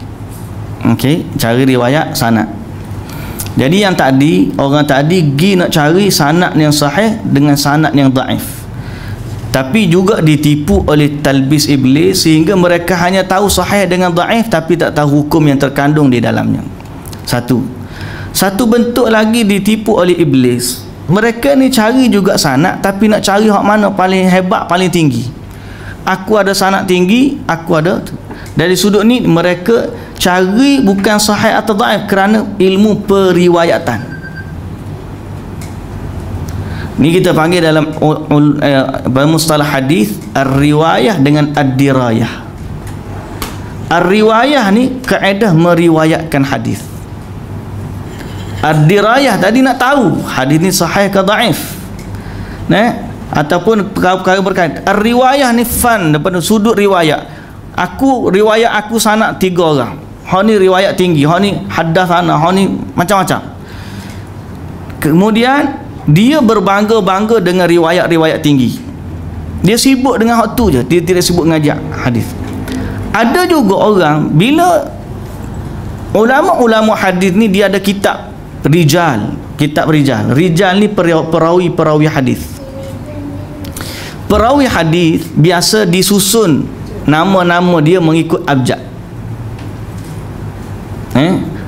Okey, cari riwayat sanad. Jadi yang tadi, orang tadi pergi nak cari sanad yang sahih dengan sanad yang dhaif. Tapi juga ditipu oleh talbis iblis sehingga mereka hanya tahu sahih dengan dhaif tapi tak tahu hukum yang terkandung di dalamnya. Satu bentuk lagi ditipu oleh iblis. Mereka ni cari juga sanad tapi nak cari hak mana paling hebat, paling tinggi. Aku ada sanad tinggi, aku ada. Dari sudut ni mereka cari bukan sahih atau dhaif kerana ilmu periwayatan. Ni kita panggil dalam mustalah hadis ar-riwayah dengan ad-dirayah. Ar-riwayah ni kaedah meriwayatkan hadis. Ad-dirayah tadi nak tahu hadis ni sahih ke dhaif, ataupun perkara-perkara berkaitan. Ar-riwayah ni fan daripada sudut riwayat. Riwayat aku sanad 3 orang. Hak ni riwayat tinggi, hak ni haddatsana, hak ni macam-macam. Kemudian dia berbangga-bangga dengan riwayat-riwayat tinggi. Dia sibuk dengan hak tu je, dia tidak sibuk ngajak hadis. Ada juga orang bila ulama-ulama hadis ni dia ada kitab rijal. Rijal ni perawi hadis. Perawi hadis biasa disusun nama-nama dia mengikut abjad.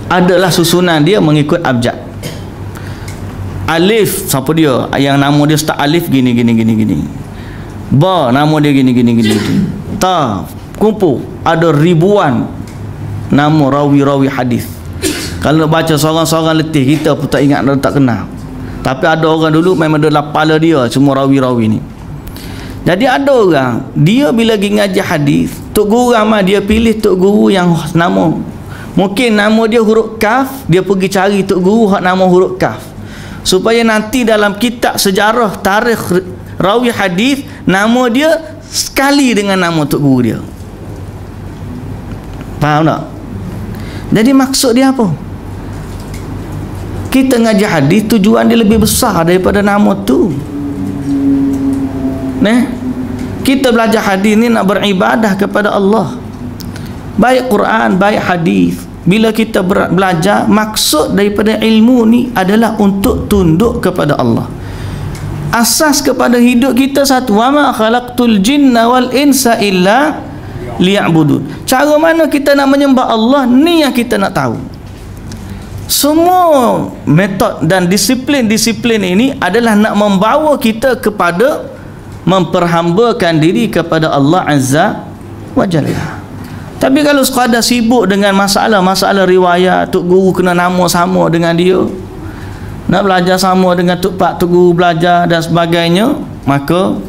Adalah susunan dia mengikut abjad. Alif, siapa dia? Yang nama dia start alif gini. Ba, nama dia gini. Ta, kumpul ada ribuan nama rawi-rawi hadis. Kalau nak baca seorang-seorang letih, kita pun tak ingat, tak kenal. Tapi ada orang dulu memang adalah kepala dia semua rawi-rawi ni. Jadi ada orang, dia bila pergi ngaji hadis, tok guru ramai dia pilih tok guru yang nama, mungkin nama dia huruf kaf, dia pergi cari tok guru hak nama huruf kaf, supaya nanti dalam kitab sejarah tarikh rawi hadis nama dia sekali dengan nama tok guru dia. Faham tak? Jadi maksud dia apa? Kita ngaji hadis tujuan dia lebih besar daripada nama tu. Kita belajar hadis ni nak beribadah kepada Allah. Baik Quran, baik hadis. Bila kita belajar, maksud daripada ilmu ni adalah untuk tunduk kepada Allah. Asas kepada hidup kita satu, wa ma khalaqtul jinna wal insa illa liya'budun. Cara mana kita nak menyembah Allah ni yang kita nak tahu. Semua metod dan disiplin ini adalah nak membawa kita kepada memperhambakan diri kepada Allah Azza wa Jalla. Tapi kalau sekadar sibuk dengan masalah riwayat, tok guru kena nama sama dengan dia, nak belajar sama dengan tok guru belajar dan sebagainya, maka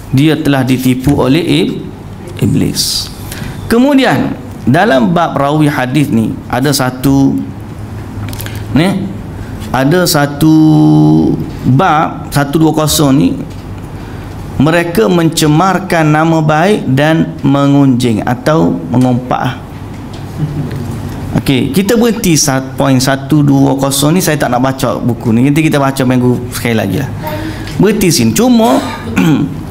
dia telah ditipu oleh iblis. Kemudian dalam bab rawi hadis ni ada satu bab 120 ni, mereka mencemarkan nama baik dan mengunjing atau mengumpat. Okey, kita berhenti poin 120 ni. Saya tak nak baca buku ni, nanti kita baca minggu sekali lagi lah. Berhenti sini. Cuma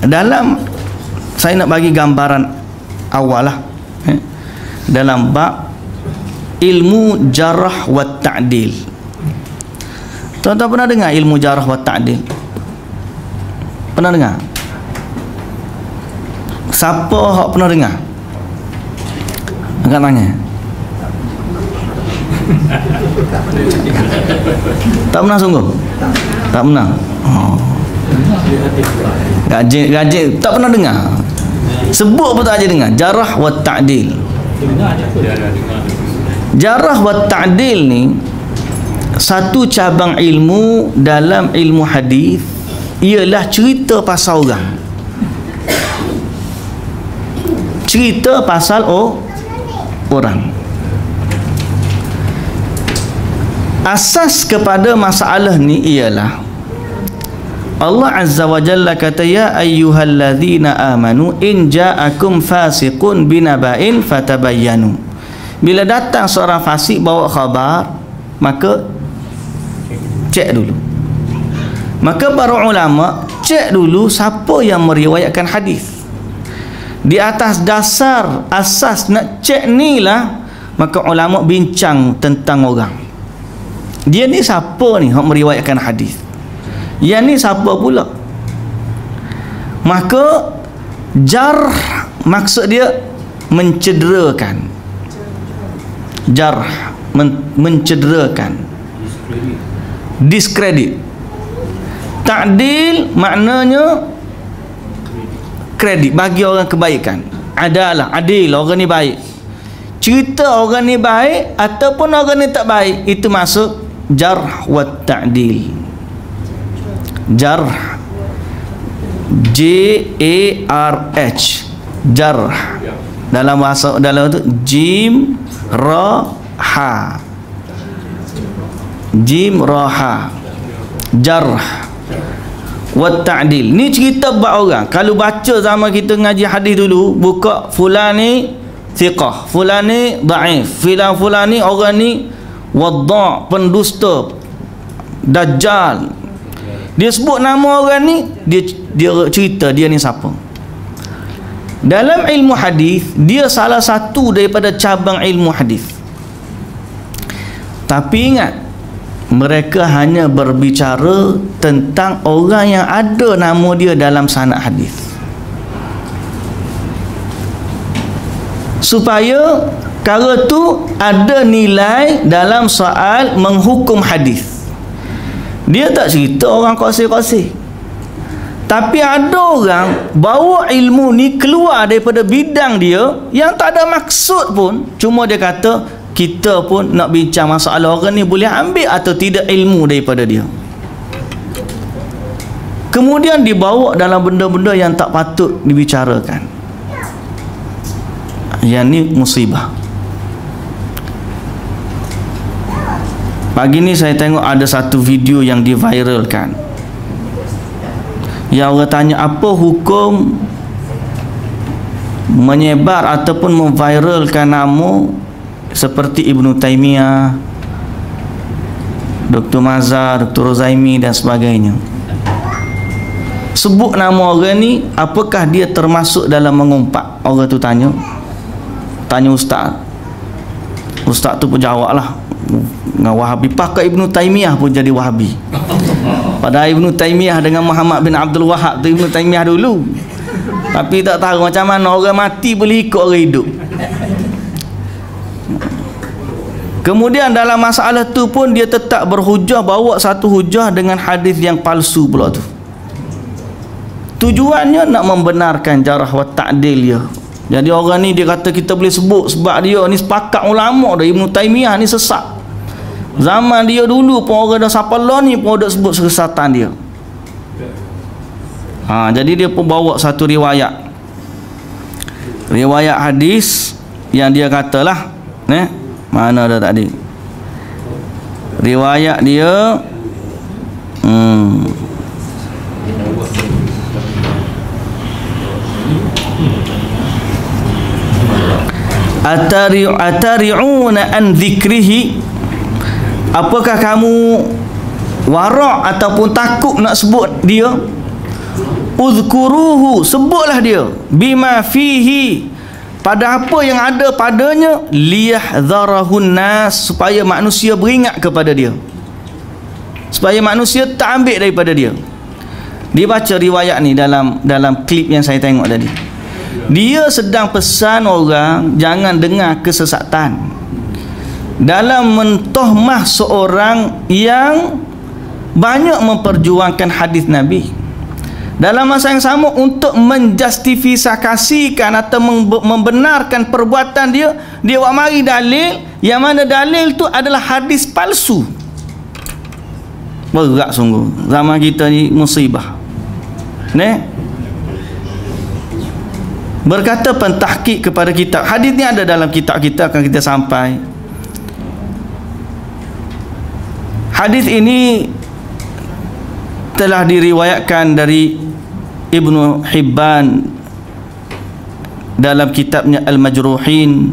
dalam saya nak bagi gambaran awal lah, dalam bab ilmu jarah wa ta'dil. Tuan-tuan pernah dengar ilmu jarah wa ta'dil? Pernah dengar? Siapa hak pernah dengar? Angkat tangan. Tak pernah sungguh? Tak pernah. Gaji tak pernah dengar. Sebut pun tak aja dengar. Jarah wa ta'dil. Jarah wa ta'dil ni satu cabang ilmu dalam ilmu hadis ialah cerita pasal orang. Cerita pasal orang. Asas kepada masalah ni ialah Allah Azza wa Jalla kata, ya ayyuhalladzina amanu in ja'akum fasiqun binaba'in fatabayyanu. Bila datang seorang fasik bawa khabar, maka cek dulu. Maka para ulama cek dulu siapa yang meriwayatkan hadis. Di atas dasar asas nak cek ni lah, maka ulama bincang tentang orang. Dia ni siapa ni yang meriwayatkan hadis? Yang ni siapa pula? Maka jarh maksud dia mencederakan. Jarh mencederakan. Diskredit. Ta'dil maknanya kredit, bagi orang kebaikan. Adalah adil, orang ni baik. Cerita orang ni baik ataupun orang ni tak baik, itu masuk jarh wa ta'dil. Jarh, J-A-R-H, jarh. Dalam bahasa dalam tu jim ra ha, jim ra ha, jarh wa ta'dil. Ni cerita bab orang. Kalau baca zaman kita ngaji hadis dulu, buka fulani thiqah, fulani dhaif, fulani orang ni wadda', pendusta, dajjal. Dia sebut nama orang ni, dia cerita dia ni siapa. Dalam ilmu hadis, dia salah satu daripada cabang ilmu hadis. Tapi ingat, mereka hanya berbicara tentang orang yang ada nama dia dalam sanad hadis, supaya perkara tu ada nilai dalam soal menghukum hadis. Dia tak cerita orang koseh-koseh, tapi ada orang bawa ilmu ni keluar daripada bidang dia yang tak ada maksud pun, cuma dia kata kita pun nak bincang masalah orang ni boleh ambil atau tidak ilmu daripada dia. Kemudian dibawa dalam benda-benda yang tak patut dibicarakan. Yang ni musibah. Pagi ni saya tengok ada satu video yang diviralkan. Yang orang tanya apa hukum menyebar ataupun memviralkan nama seperti Ibnu Taimiyah, Dr. Mazhar, Dr. Rozaimi dan sebagainya. Sebut nama orang ni, apakah dia termasuk dalam mengumpat? Orang tu tanya ustaz. Ustaz tu pun jawab lah, dengan Wahabi. Pakai Ibnu Taimiyah pun jadi Wahabi. Padahal Ibnu Taimiyah dengan Muhammad bin Abdul Wahab tu Ibnu Taimiyah dulu. Tapi tak tahu macam mana orang mati boleh ikut orang hidup. Kemudian dalam masalah tu pun dia tetap berhujah, bawa satu hujah dengan hadis yang palsu pula tu. Tujuannya nak membenarkan jarah wa ta'dil dia. Jadi orang ni dia kata kita boleh sebut sebab dia ni sepakat ulama dah, Ibnu Taimiyah ni sesat. Zaman dia dulu pun orang dah siapa lah ni pun dah sebut kesesatan dia. Jadi dia pun bawa satu riwayat hadis yang dia katalah, mana dah tadi riwayat dia, atari'una an dhikrihi, apakah kamu warak ataupun takut nak sebut dia? Uzkuruhu, sebutlah dia, bima fihi, pada apa yang ada padanya, liyahdharahun nas, supaya manusia beringat kepada dia, supaya manusia tak ambil daripada dia. Dia baca riwayat ni dalam klip yang saya tengok tadi. Dia sedang pesan orang jangan dengar kesesatan dalam mentohmah seorang yang banyak memperjuangkan hadis Nabi. Dalam masa yang sama, untuk menjustifikasikan atau membenarkan perbuatan dia, dia buat mari dalil yang mana dalil tu adalah hadis palsu. Berat sungguh zaman kita ni, musibah. Berkata pentahqiq kepada kitab. Hadis ni ada dalam kitab kita, akan kita sampai. Hadis ini telah diriwayatkan dari Ibnu Hibban dalam kitabnya Al-Majruhin,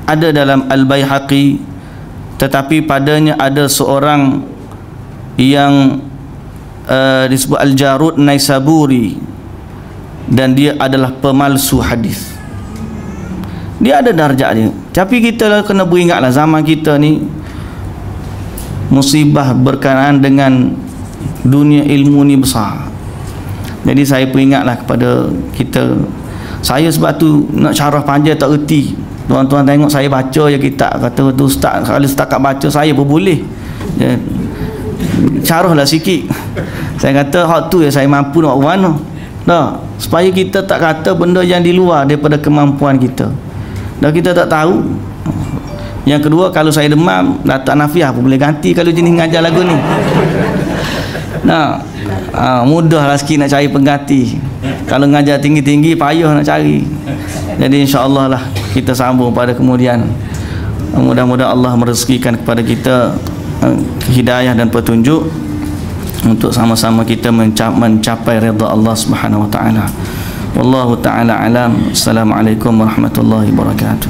ada dalam Al-Baihaqi, tetapi padanya ada seorang yang disebut Al-Jarud Naisaburi, dan dia adalah pemalsu hadis. Dia ada darjat dia. Tapi kita kena beringatlah, zaman kita ni musibah berkenaan dengan dunia ilmu ni besar. Jadi saya peringatlah kepada kita. Saya sebab tu nak syarah panjang tak erti. Tuan-tuan tengok saya baca je kitab, kata tu ustaz, kalau setakat baca saya pun boleh. Syarahlah sikit. Saya kata hak tu ya saya mampu nak buat mana. Dah, supaya kita tak kata benda yang di luar daripada kemampuan kita. Dah kita tak tahu. Yang kedua, kalau saya demam, Datuk Nafiah pun boleh ganti kalau jenis ngajar lagu ni. Nah, mudahlah sikit nak cari pengganti. Kalau ngajar tinggi-tinggi payah nak cari. Jadi insya-Allah lah kita sambung pada kemudian. Mudah-mudahan Allah merezekikan kepada kita hidayah dan petunjuk untuk sama-sama kita mencapai redha Allah Subhanahu wa taala. Wallahu taala alam. Assalamualaikum warahmatullahi wabarakatuh.